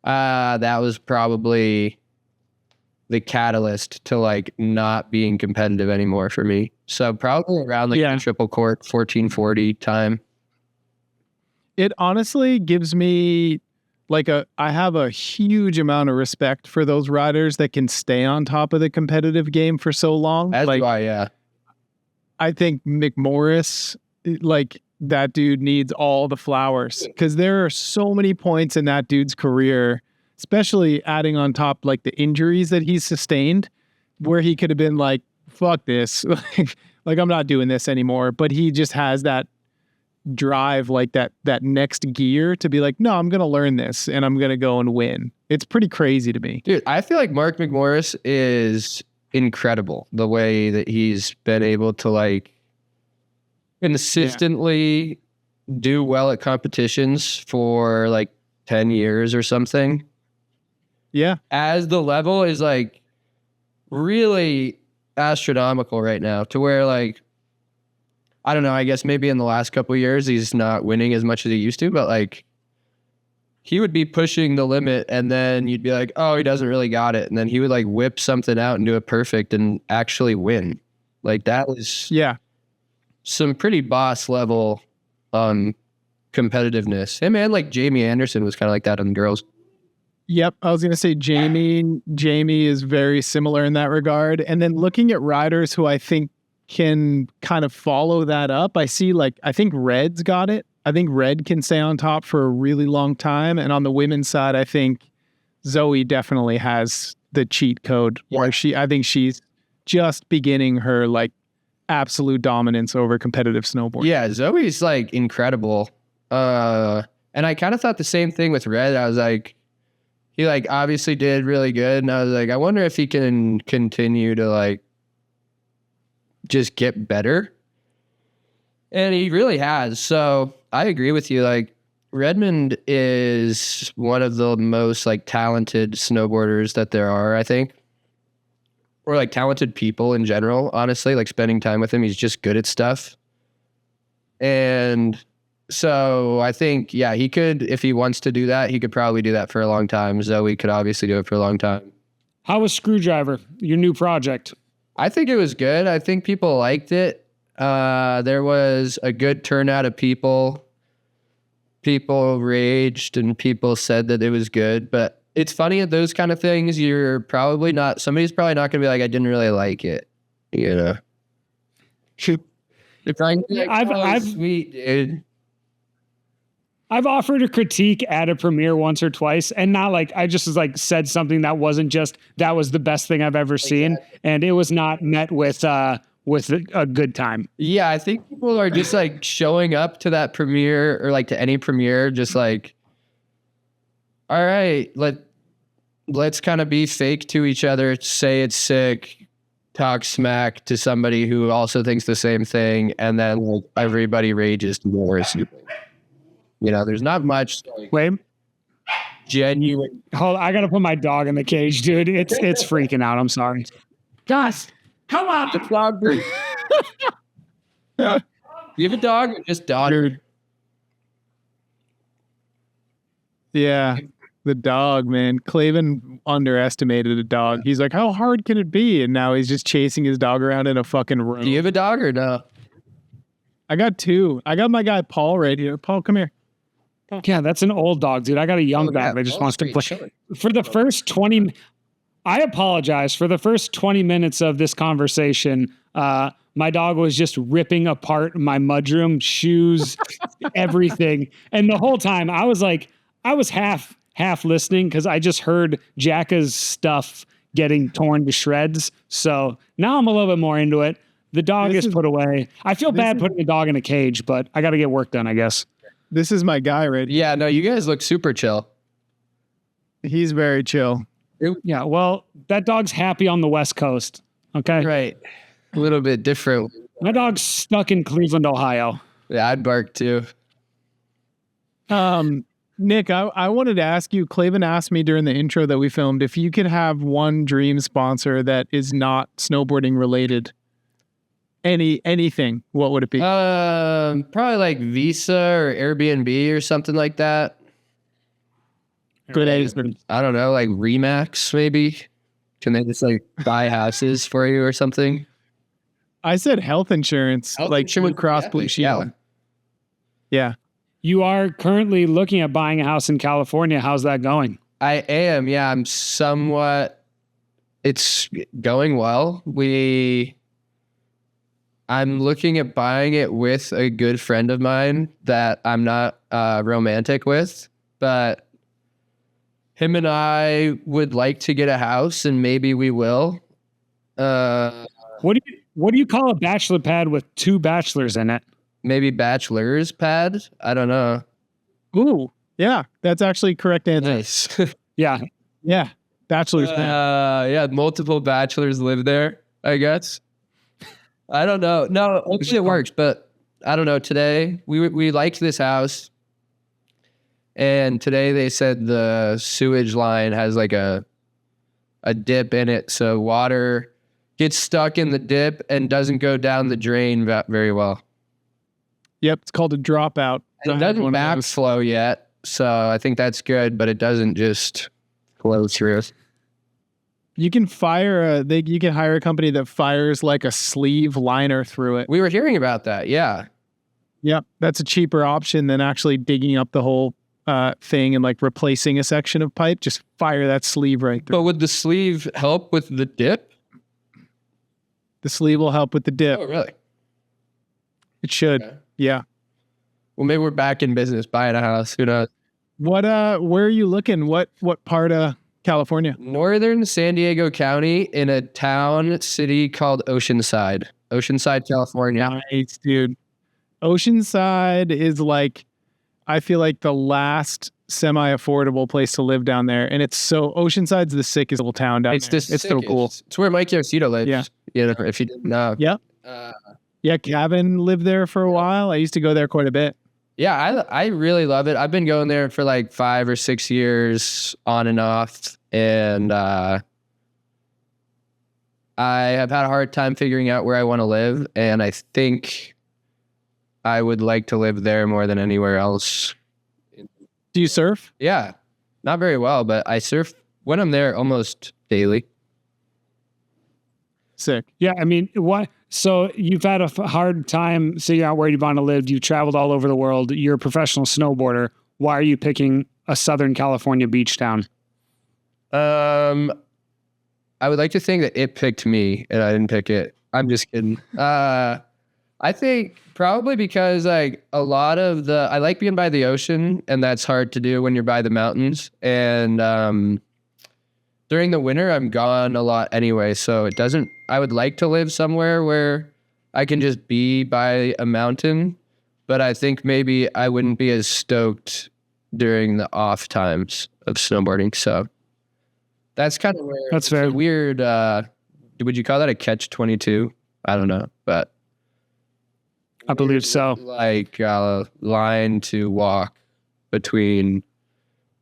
C: that was probably the catalyst to like not being competitive anymore for me. So probably around like the triple cork 1440 time.
A: It honestly gives me like I have a huge amount of respect for those riders that can stay on top of the competitive game for so long.
C: As
A: like,
C: do I, yeah.
A: I think McMorris, like that dude needs all the flowers because there are so many points in that dude's career, especially adding on top like the injuries that he's sustained, where he could have been like, fuck this. like I'm not doing this anymore. But he just has that drive, like that next gear to be like, no, I'm going to learn this and I'm going to go and win. It's pretty crazy to me.
C: Dude, I feel like Mark McMorris is incredible the way that he's been able to like consistently do well at competitions for like 10 years or something.
A: Yeah.
C: As the level is like really astronomical right now, to where like, I don't know, I guess maybe in the last couple of years he's not winning as much as he used to, but like he would be pushing the limit and then you'd be like, oh, he doesn't really got it. And then he would like whip something out and do it perfect and actually win. Like that was some pretty boss level competitiveness. Him and like Jamie Anderson was kind of like that on the girls.
A: Yep. I was going to say Jamie is very similar in that regard. And then looking at riders who I think can kind of follow that up, I think Red's got it. I think Red can stay on top for a really long time. And on the women's side, I think Zoe definitely has the cheat code where I think she's just beginning her like absolute dominance over competitive snowboard.
C: Yeah, Zoe's like incredible. And I kind of thought the same thing with Red. I was like, he like obviously did really good. And I was like, I wonder if he can continue to like just get better. And he really has. So I agree with you. Like Redmond is one of the most like talented snowboarders that there are, I think. Or like talented people in general, honestly, like spending time with him. He's just good at stuff. And so I think, yeah, he could, if he wants to do that, he could probably do that for a long time. Zoe could obviously do it for a long time.
B: How was Screwdriver, your new project?
C: I think it was good. I think people liked it. There was a good turnout of people. People raged and people said that it was good. But it's funny at those kind of things, somebody's probably not going to be like, I didn't really like it. You know? It's like, I've sweet, dude.
B: I've offered a critique at a premiere once or twice, and not like I just was like said something that wasn't just that was the best thing I've ever seen, and it was not met with a good time.
C: Yeah, I think people are just like showing up to that premiere or like to any premiere, just like, all right, let's kind of be fake to each other, say it's sick, talk smack to somebody who also thinks the same thing, and then like, everybody rages towards you. You know, there's not much.
B: Wait,
C: genuine.
B: hold. I gotta put my dog in the cage, dude. It's freaking out. I'm sorry.
C: Gus, come on, the dog. You have a dog or just daughter?
A: Yeah, the dog, man. Clavin underestimated a dog. He's like, how hard can it be? And now he's just chasing his dog around in a fucking room.
C: Do you have a dog or no?
A: I got two. I got my guy Paul right here. Paul, come here.
B: Yeah, that's an old dog, dude. I got a young dog that just wants to play. For the first 20, I apologize. For the first 20 minutes of this conversation, my dog was just ripping apart my mudroom, shoes, everything. And the whole time I was like, I was half listening because I just heard Jacka's stuff getting torn to shreds. So now I'm a little bit more into it. The dog is put away. I feel bad putting the dog in a cage, but I got to get work done, I guess.
A: This is my guy right here.
C: Yeah, no, you guys look super chill.
A: He's very chill.
B: Yeah, well, that dog's happy on the West Coast. Okay.
C: Right. A little bit different.
B: My dog's stuck in Cleveland, Ohio.
C: Yeah, I'd bark too.
A: Nik, I wanted to ask you, Clavin asked me during the intro that we filmed, if you could have one dream sponsor that is not snowboarding related. Anything, what would it be?
C: Probably like Visa or Airbnb or something like that.
A: Good answer.
C: I don't know, like Remax maybe. Can they just like buy houses for you or something?
A: I said health insurance, like Blue Cross Blue Shield. Yeah.
B: You are currently looking at buying a house in California. How's that going?
C: I am. Yeah, it's going well. I'm looking at buying it with a good friend of mine that I'm not romantic with, but him and I would like to get a house, and maybe we will.
B: What do you call a bachelor pad with two bachelors in it?
C: maybe bachelor's pad. I don't know.
A: Ooh, yeah, that's actually correct answer.
C: Nice.
B: Yeah.
A: Yeah, bachelor's pad.
C: Yeah, multiple bachelors live there, I guess. I don't know. No, hopefully it works, but I don't know. Today we liked this house, and today they said the sewage line has like a dip in it, so water gets stuck in the dip and doesn't go down the drain very well.
A: Yep, it's called a dropout.
C: And it doesn't backflow yet, so I think that's good, but it doesn't just flow through.
A: You can you can hire a company that fires like a sleeve liner through it.
C: We were hearing about that, yeah.
A: Yep, that's a cheaper option than actually digging up the whole thing and like replacing a section of pipe. Just fire that sleeve right through.
C: But would the sleeve help with the dip?
A: The sleeve will help with the dip.
C: Oh, really?
A: It should.
C: Okay.
A: Yeah.
C: Well, maybe we're back in business buying a house. Who knows?
A: Where are you looking? What part of California?
C: Northern San Diego County in a city called Oceanside, California.
A: Nice, dude. Oceanside is like, I feel like the last semi-affordable place to live down there. And Oceanside's the sickest little town down there. It's so cool.
C: It's where Mike Yosito lives.
A: Yeah.
C: You know, if you didn't know.
A: Yeah. Yeah, Gavin lived there for a while. I used to go there quite a bit.
C: Yeah, I really love it. I've been going there for like 5 or 6 years on and off. And I have had a hard time figuring out where I want to live. And I think I would like to live there more than anywhere else.
A: Do you surf?
C: Yeah, not very well, but I surf when I'm there almost daily.
A: Sick.
B: Yeah, I mean, what? So you've had a hard time figuring out where you want to live. You've traveled all over the world. You're a professional snowboarder. Why are you picking a Southern California beach town?
C: I would like to think that it picked me and I didn't pick it. I'm just kidding. I think probably because like a lot of I like being by the ocean, and that's hard to do when you're by the mountains. And during the winter, I'm gone a lot anyway, so I would like to live somewhere where I can just be by a mountain, but I think maybe I wouldn't be as stoked during the off times of snowboarding. So that's kind of where
B: That's fair.
C: Weird. Would you call that a catch-22? I don't know, but
B: I believe so.
C: like a line to walk between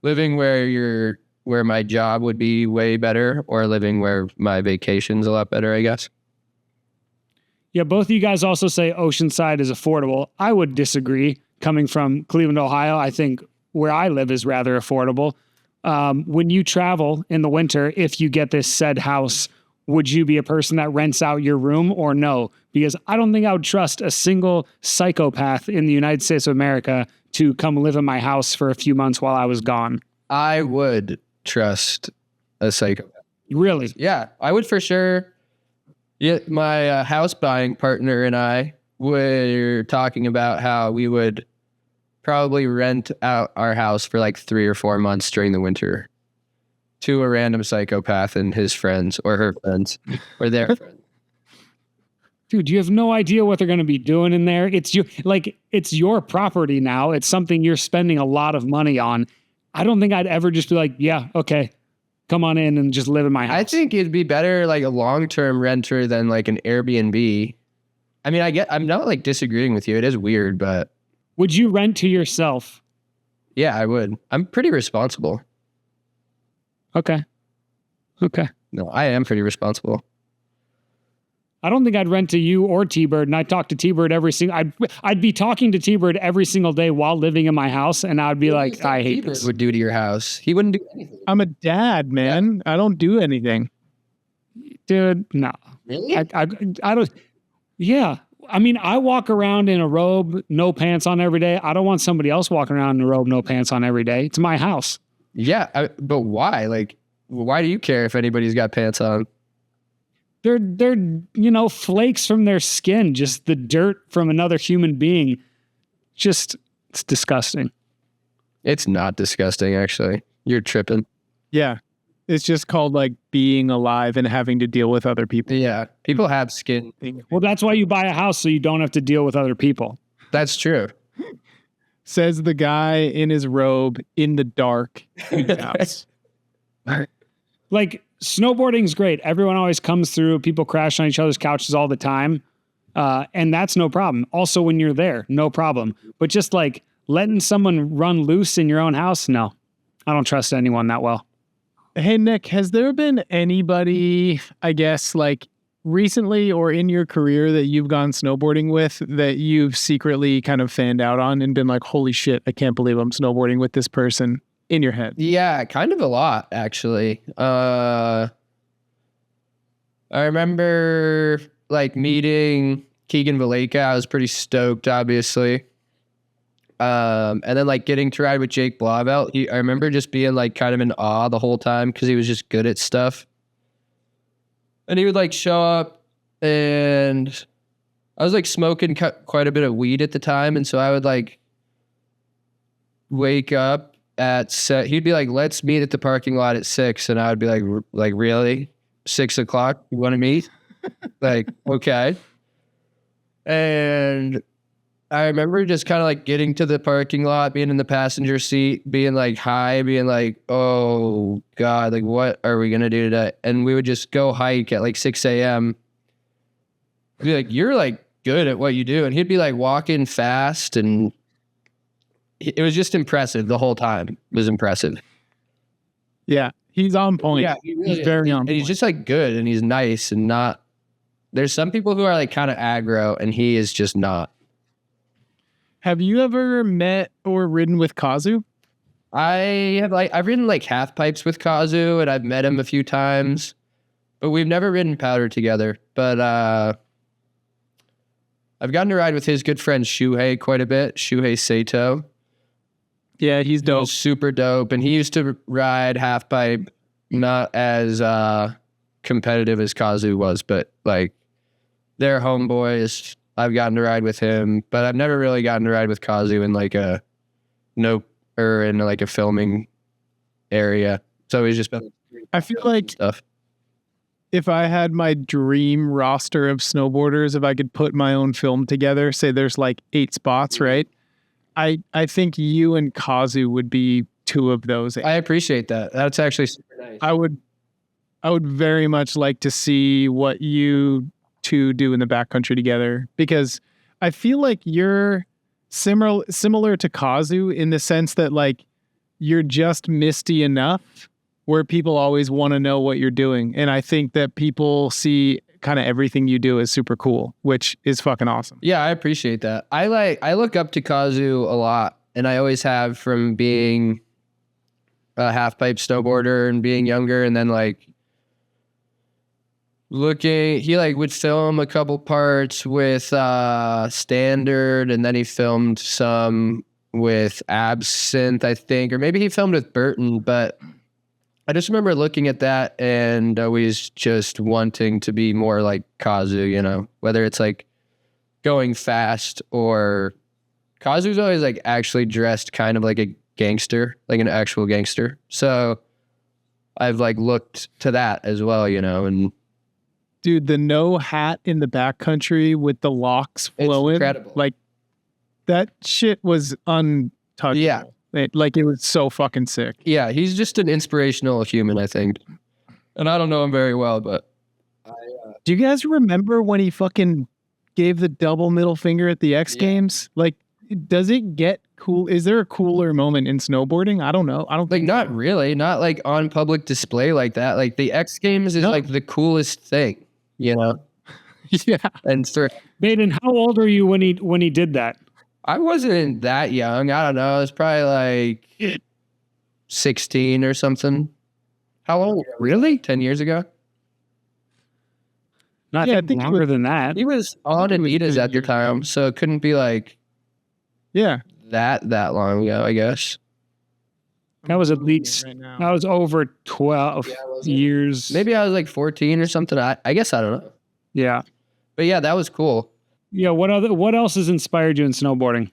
C: living where my job would be way better or living where my vacation's a lot better, I guess.
B: Yeah, both of you guys also say Oceanside is affordable. I would disagree. Coming from Cleveland, Ohio, I think where I live is rather affordable. When you travel in the winter, if you get this said house, would you be a person that rents out your room or no? Because I don't think I would trust a single psychopath in the United States of America to come live in my house for a few months while I was gone.
C: I would trust a psychopath.
B: Really?
C: Yeah, I would for sure. Yeah, my house buying partner and I were talking about how we would probably rent out our house for like 3 or 4 months during the winter to a random psychopath and his friends or her friends or their friends.
B: Dude, you have no idea what they're going to be doing in there. It's your property now. It's something you're spending a lot of money on. I don't think I'd ever just be like, yeah, okay, come on in and just live in my house.
C: I think it'd be better like a long-term renter than like an Airbnb. I mean, I'm not like disagreeing with you. It is weird, but
B: Would you rent to yourself?
C: yeah, I would. I'm pretty responsible.
B: Okay.
C: No, I am pretty responsible.
B: I don't think I'd rent to you or T.Bird, and I talk to T.Bird I'd be talking to T.Bird every single day while living in my house, and I'd be like, I hate
C: T-Bird
B: this.
C: would do to your house? He wouldn't do anything.
A: I'm a dad, man. I don't do anything.
B: Dude, no.
C: Really?
B: I don't. Yeah. I mean, I walk around in a robe, no pants on every day. I don't want somebody else walking around in a robe, no pants on every day. It's my house.
C: Yeah, but why? Like, why do you care if anybody's got pants on?
B: They're flakes from their skin, just the dirt from another human being. It's disgusting.
C: It's not disgusting, actually. You're tripping.
A: Yeah. It's just called like being alive and having to deal with other people.
C: Yeah, people have skin.
B: Well, that's why you buy a house, so you don't have to deal with other people.
C: That's true.
A: Says the guy in his robe in the dark in his house.
B: Like, snowboarding's great. Everyone always comes through. People crash on each other's couches all the time. And that's no problem. Also, when you're there, no problem. But just like letting someone run loose in your own house, no. I don't trust anyone that well.
A: Hey, Nick, has there been anybody, I guess, like recently or in your career that you've gone snowboarding with that you've secretly kind of fanned out on and been like, holy shit, I can't believe I'm snowboarding with this person in your head?
C: Yeah, kind of a lot, actually. I remember like meeting Keegan Valeka. I was pretty stoked, obviously. And then like getting to ride with Jake Blauvelt. I remember just being like kind of in awe the whole time because he was just good at stuff. And he would like show up, and I was like smoking quite a bit of weed at the time. And so I would like wake up at he'd be like, let's meet at the parking lot at 6. And I would be like, really? 6 o'clock? You want to meet? Like, okay. And I remember just kind of like getting to the parking lot, being in the passenger seat, being like high, being like, oh God, like what are we going to do today? And we would just go hike at like 6 a.m. I'd be like, you're like good at what you do. And he'd be like walking fast, and it was just impressive the whole time. It was impressive.
A: Yeah, he's on point.
C: Yeah,
A: he's very on point.
C: And he's just like good, and he's nice, and not, there's some people who are like kind of aggro, and he is just not.
A: Have you ever met or ridden with Kazu?
C: I've ridden like half pipes with Kazu, and I've met him a few times, but we've never ridden powder together. But I've gotten to ride with his good friend Shuhei quite a bit, Shuhei Sato.
A: Yeah, he's dope.
C: He's super dope, and he used to ride half pipe, not as competitive as Kazu was, but like they're homeboys. I've gotten to ride with him, but I've never really gotten to ride with Kazu in like a in like a filming area. So he's just been.
A: I feel like
C: stuff.
A: If I had my dream roster of snowboarders, if I could put my own film together, say there's like 8 spots, right? I think you and Kazu would be 2 of those 8.
C: I appreciate that. That's actually super nice.
A: I would very much like to see what you 2 do in the backcountry together, because I feel like you're similar to Kazu in the sense that like you're just misty enough where people always want to know what you're doing. And I think that people see kind of everything you do as super cool, which is fucking awesome.
C: Yeah, I appreciate that. I look up to Kazu a lot, and I always have, from being a half pipe snowboarder and being younger, and then like he like would film a couple parts with Standard, and then he filmed some with Absinthe, I think, or maybe he filmed with Burton, but I just remember looking at that and always just wanting to be more like Kazu, you know, whether it's like going fast, or Kazu's always like actually dressed kind of like a gangster, like an actual gangster. So I've like looked to that as well, you know. And
A: dude, the no hat in the backcountry with the locks flowing,
C: incredible.
A: Like that shit was untouchable.
C: Yeah.
A: It was so fucking sick.
C: Yeah, he's just an inspirational human, I think. And I don't know him very well, but
A: do you guys remember when he fucking gave the double middle finger at the X Games? Like, does it get cool? Is there a cooler moment in snowboarding? I don't know. I don't
C: like, not really, not like on public display like that. Like the X Games is like the coolest thing, you know?
A: Yeah.
C: And
B: Baden, how old are you when he did that?
C: I wasn't that young. I don't know. I was probably like 16 or something. How old? Really? 10 years ago?
B: No, I think longer than that.
C: He was on Anita's at the time, so it couldn't be like that long ago, I guess.
B: That was at least, that was over 12 years.
C: Maybe I was like 14 or something. I guess I don't know.
B: Yeah.
C: But yeah, that was cool.
B: Yeah, what else has inspired you in snowboarding?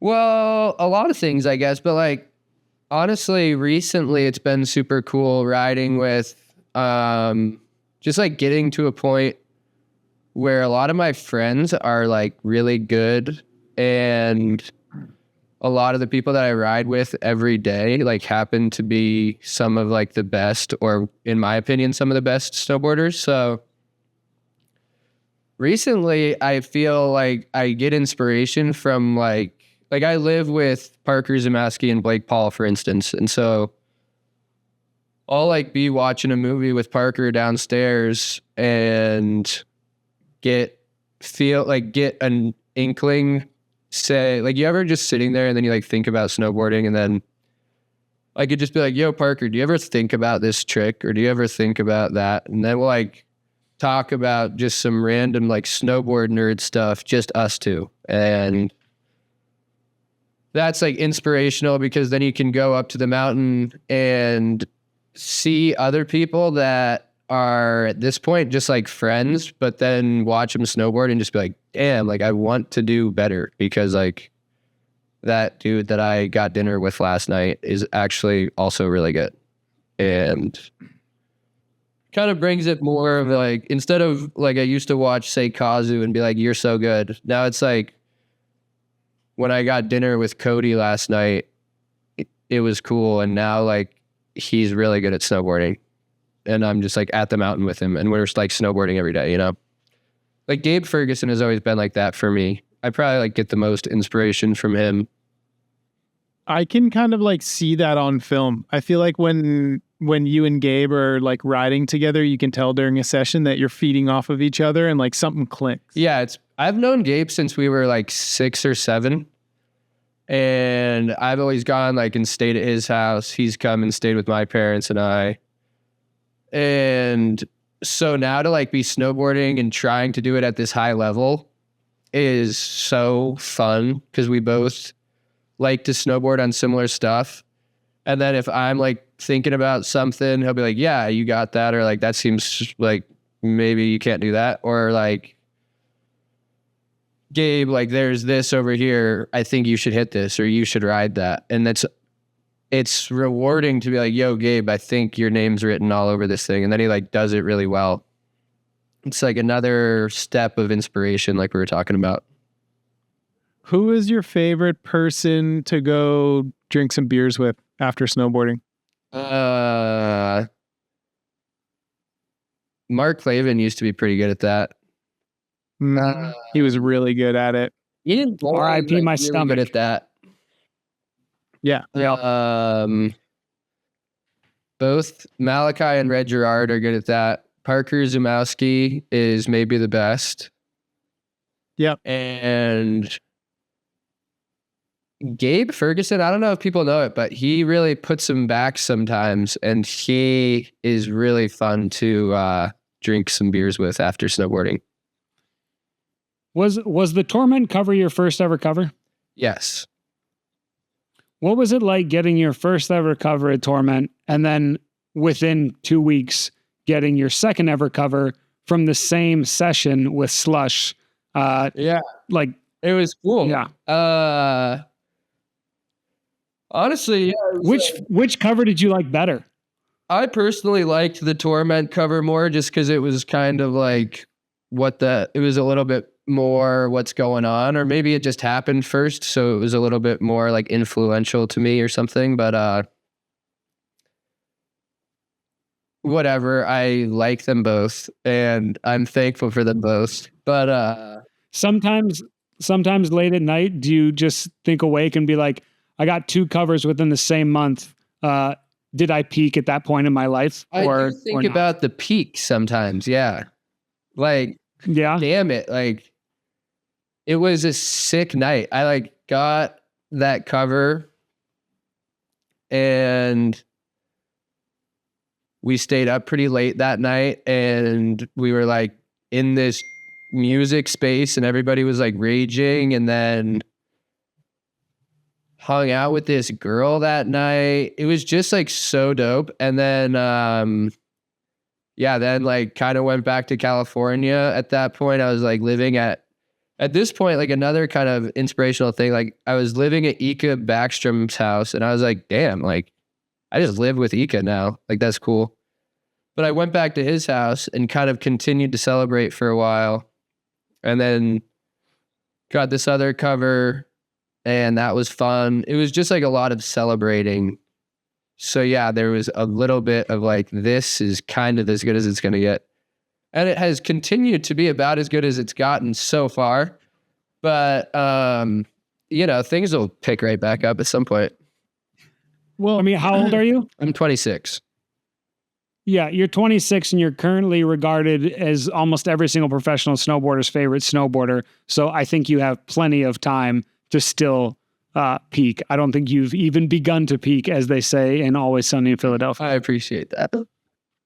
C: Well, a lot of things, I guess, but like honestly, recently it's been super cool riding with just like getting to a point where a lot of my friends are like really good and a lot of the people that I ride with every day like happen to be some of like the best, or in my opinion, some of the best snowboarders. So recently I feel like I get inspiration from like I live with Parker Zamowski and Blake Paul, for instance. And so I'll like be watching a movie with Parker downstairs and get an inkling, say, like, you ever just sitting there and then you like think about snowboarding, and then I could just be like, yo, Parker, do you ever think about this trick, or do you ever think about that? And then we'll like talk about just some random like snowboard nerd stuff, just us two. And that's like inspirational, because then you can go up to the mountain and see other people that are at this point just like friends, but then watch them snowboard and just be like, damn, like I want to do better, because like that dude that I got dinner with last night is actually also really good. And kind of brings it more of like, instead of like I used to watch, say, Kazu and be like, you're so good. Now it's like, when I got dinner with Cody last night, it was cool. And now like he's really good at snowboarding. And I'm just like at the mountain with him, and we're just like snowboarding every day, you know? Like Gabe Ferguson has always been like that for me. I probably like get the most inspiration from him.
A: I can kind of like see that on film. I feel like when you and Gabe are like riding together, you can tell during a session that you're feeding off of each other and like something clicks.
C: Yeah, I've known Gabe since we were like 6 or 7. And I've always gone like and stayed at his house. He's come and stayed with my parents and I. And so now to like be snowboarding and trying to do it at this high level is so fun, because we both like to snowboard on similar stuff. And then if I'm like thinking about something, he'll be like, yeah, you got that. Or like, that seems like maybe you can't do that. Or like, Gabe, like there's this over here, I think you should hit this, or you should ride that. And it's rewarding to be like, yo, Gabe, I think your name's written all over this thing. And then he like does it really well. It's like another step of inspiration, like we were talking about.
A: Who is your favorite person to go drink some beers with after snowboarding?
C: Mark Clavin used to be pretty good at that.
A: He was really good at it.
C: You didn't
B: R.I.P. my
C: really
B: stomach.
C: good at that.
A: Yeah.
C: Both Malachi and Red Gerard are good at that. Parker Zamowski is maybe the best.
A: Yep.
C: And Gabe Ferguson, I don't know if people know it, but he really puts him back sometimes, and he is really fun to drink some beers with after snowboarding.
B: Was the Torment cover your first ever cover?
C: Yes.
B: What was it like getting your first ever cover at Torment, and then within 2 weeks getting your second ever cover from the same session with Slush?
C: Yeah.
B: Like,
C: it was cool.
B: Yeah.
C: Honestly, yeah,
B: which cover did you like better?
C: I personally liked the Torment cover more, just because it was kind of like it was a little bit more what's going on, or maybe it just happened first, so it was a little bit more like influential to me or something. But whatever, I like them both and I'm thankful for them both. But
B: sometimes late at night, do you just think awake and be like, I got 2 covers within the same month? Did I peak at that point in my life?
C: I do think about the peak sometimes. Yeah. Like,
B: yeah,
C: damn it. Like, it was a sick night. I like got that cover and we stayed up pretty late that night, and we were like in this music space and everybody was like raging, and then hung out with this girl that night. It was just like so dope. And then, then like kind of went back to California. At that point, I was like living at this point, like another kind of inspirational thing. Like I was living at Ika Backstrom's house, and I was like, damn, like I just live with Ika now. Like that's cool. But I went back to his house and kind of continued to celebrate for a while. And then got this other cover, and that was fun. It was just like a lot of celebrating. So yeah, there was a little bit of like, this is kind of as good as it's going to get. And it has continued to be about as good as it's gotten so far. But, things will pick right back up at some point.
B: Well, I mean, how old are you?
C: I'm 26.
B: Yeah, you're 26 and you're currently regarded as almost every single professional snowboarder's favorite snowboarder. So I think you have plenty of time to still peak. I don't think you've even begun to peak, as they say in Always Sunny in Philadelphia.
C: I appreciate that.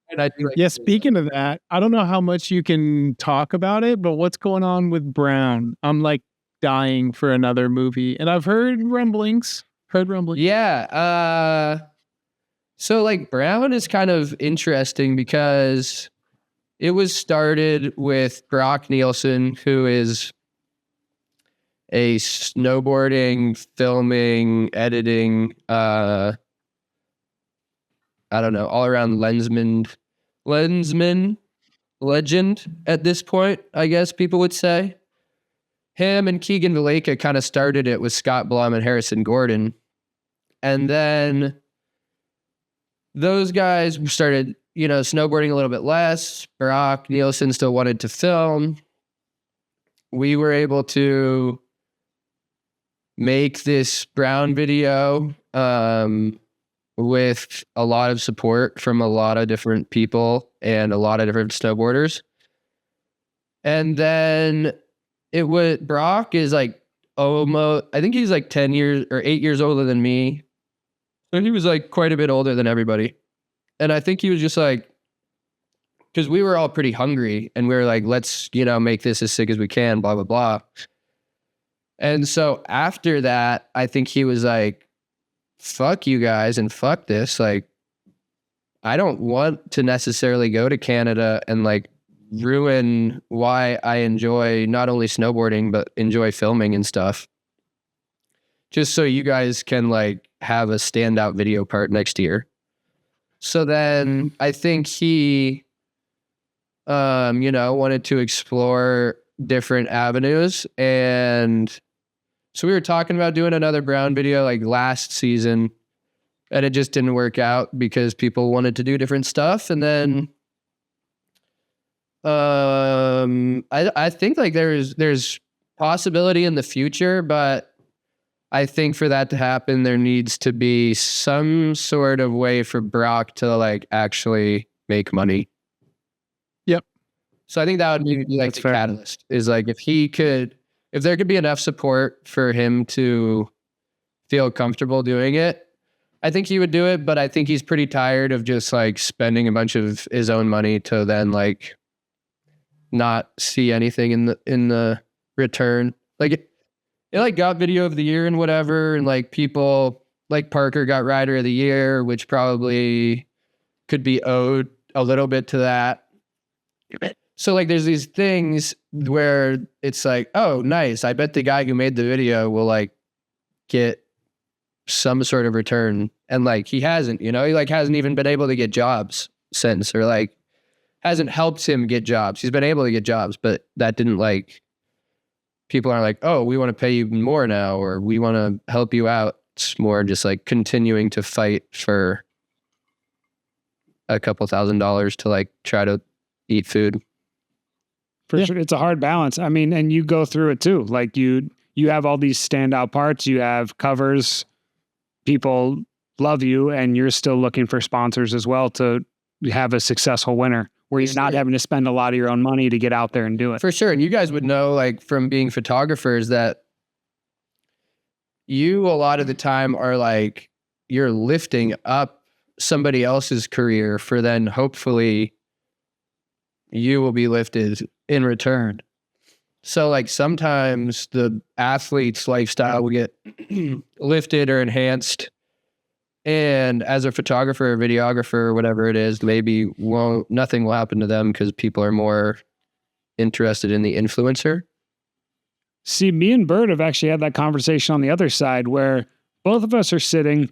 C: And I do
A: Yeah, speaking of that, I don't know how much you can talk about it, but what's going on with Brown? I'm like dying for another movie, and I've heard rumblings.
C: Yeah. So like Brown is kind of interesting because it was started with Brock Nielsen, who is a snowboarding, filming, editing, I don't know, all around lensman legend at this point, I guess people would say. Him and Keegan Valeka kind of started it with Scott Blum and Harrison Gordon. And then those guys started, snowboarding a little bit less. Brock Nielsen still wanted to film. We were able to make this Brown video with a lot of support from a lot of different people and a lot of different snowboarders. And then Brock is like almost, I think he's like 10 years or 8 years older than me. So he was like quite a bit older than everybody. And I think he was just like, because we were all pretty hungry and we were like, let's, make this as sick as we can, blah, blah, blah. And so after that, I think he was like, fuck you guys and fuck this. Like, I don't want to necessarily go to Canada and like ruin why I enjoy not only snowboarding, but enjoy filming and stuff. Just so you guys can like have a standout video part next year. So then I think he, wanted to explore different avenues. And so we were talking about doing another Brown video like last season, and it just didn't work out because people wanted to do different stuff. And then I think like there's possibility in the future, but I think for that to happen, there needs to be some sort of way for Brock to like actually make money.
A: Yep.
C: So I think that would be like
B: That's
C: the
B: fair.
C: catalyst is like if there could be enough support for him to feel comfortable doing it, I think he would do it. But I think he's pretty tired of just like spending a bunch of his own money to then like not see anything in the return. Like it like got video of the year and whatever, and like people like Parker got rider of the year, which probably could be owed a little bit to that. So like there's these things where it's like, oh, nice. I bet the guy who made the video will like get some sort of return. And like he hasn't, he like hasn't even been able to get jobs since, or like hasn't helped him get jobs. He's been able to get jobs, but that didn't like, people aren't like, oh, we want to pay you more now, or we want to help you out. It's more just like continuing to fight for a couple $1,000s to like try to eat food.
B: For sure. It's a hard balance. I mean, and you go through it too. Like you have all these standout parts, you have covers, people love you, and you're still looking for sponsors as well to have a successful winter where you're not having to spend a lot of your own money to get out there and do it.
C: For sure. And you guys would know, like from being photographers, that you a lot of the time are like, you're lifting up somebody else's career for then hopefully you will be lifted in return. So like sometimes the athlete's lifestyle will get lifted or enhanced. And as a photographer or videographer or whatever it is, maybe nothing will happen to them because people are more interested in the influencer.
B: See, me and Bird have actually had that conversation on the other side where both of us are sitting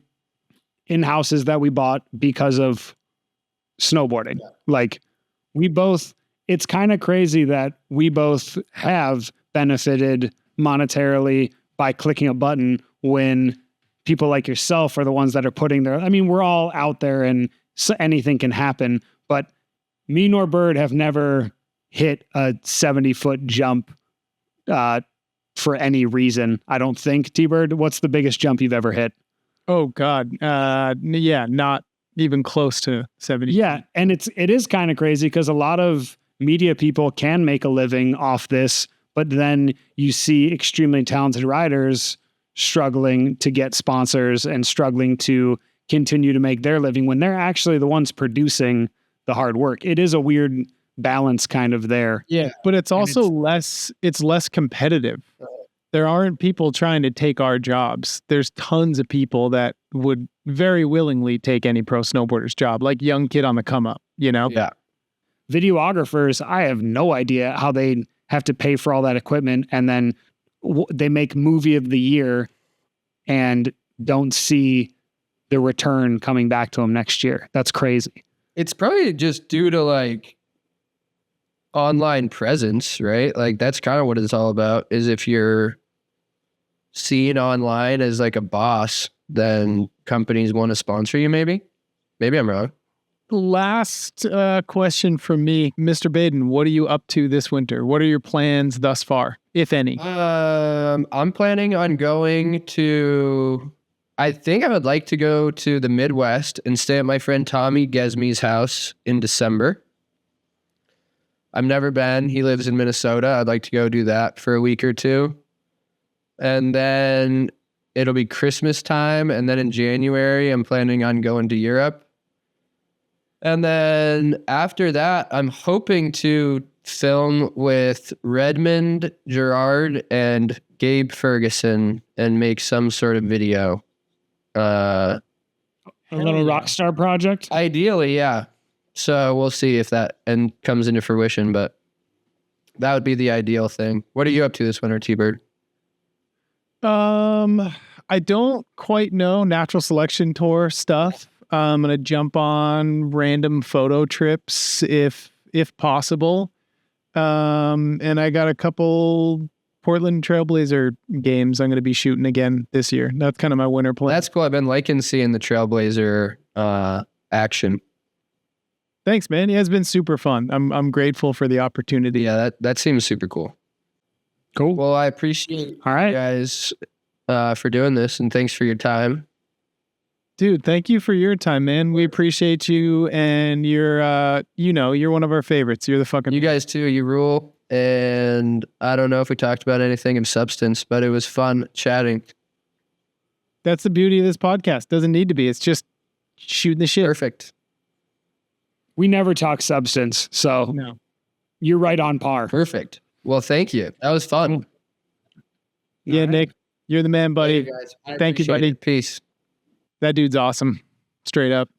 B: in houses that we bought because of snowboarding. Yeah. Like we both, it's kind of crazy that we both have benefited monetarily by clicking a button when people like yourself are the ones that are putting their, I mean, we're all out there and anything can happen, but me nor Bird have never hit a 70-foot jump for any reason. I don't think. T-Bird, what's the biggest jump you've ever hit?
A: Oh God. Yeah, not even close to 70.
B: Yeah. And it is kind of crazy because a lot of media people can make a living off this, but then you see extremely talented riders struggling to get sponsors and struggling to continue to make their living when they're actually the ones producing the hard work. It is a weird balance kind of there.
A: Yeah, but it's also less competitive. There aren't people trying to take our jobs. There's tons of people that would very willingly take any pro snowboarder's job, like young kid on the come up, you know?
C: Yeah.
B: Videographers, I have no idea how they have to pay for all that equipment, and then they make movie of the year and don't see the return coming back to them next year. That's crazy.
C: It's probably just due to like online presence, right? Like that's kind of what it's all about, is if you're seen online as like a boss, then companies want to sponsor you maybe. Maybe I'm wrong.
A: Last question from me, Mr. Baden, what are you up to this winter? What are your plans thus far, if any?
C: I'm planning on going to, I think I would like to go to the Midwest and stay at my friend Tommy Gesme's house in December. I've never been. He lives in Minnesota. I'd like to go do that for a week or two. And then it'll be Christmas time. And then in January, I'm planning on going to Europe. And then after that, I'm hoping to film with Redmond, Gerard, and Gabe Ferguson and make some sort of video.
B: A little rock star project?
C: Ideally, yeah. So we'll see if that comes into fruition, but that would be the ideal thing. What are you up to this winter, T-Bird?
A: I don't quite know. Natural selection tour stuff. I'm gonna jump on random photo trips if possible. And I got a couple Portland Trailblazer games I'm gonna be shooting again this year. That's kind of my winter plan.
C: That's cool. I've been liking seeing the Trailblazer action.
A: Thanks, man. Yeah, it's been super fun. I'm grateful for the opportunity.
C: Yeah, that seems super cool.
B: Cool.
C: Well, I appreciate
B: All right,
C: you guys for doing this, and thanks for your time.
A: Dude, thank you for your time, man. We appreciate you, and you're one of our favorites. You're the fucking...
C: You guys too, you rule. And I don't know if we talked about anything of substance, but it was fun chatting.
A: That's the beauty of this podcast. Doesn't need to be. It's just shooting the shit.
C: Perfect.
B: we never talk substance, so
A: No.
B: you're right on par.
C: Perfect. Well, thank you. That was fun.
A: Yeah,
B: All right.
A: Nick, you're the man, buddy.
C: Hey, guys. I
A: Thank you,
C: appreciate
A: buddy.
C: it. Peace.
A: That dude's awesome. Straight up.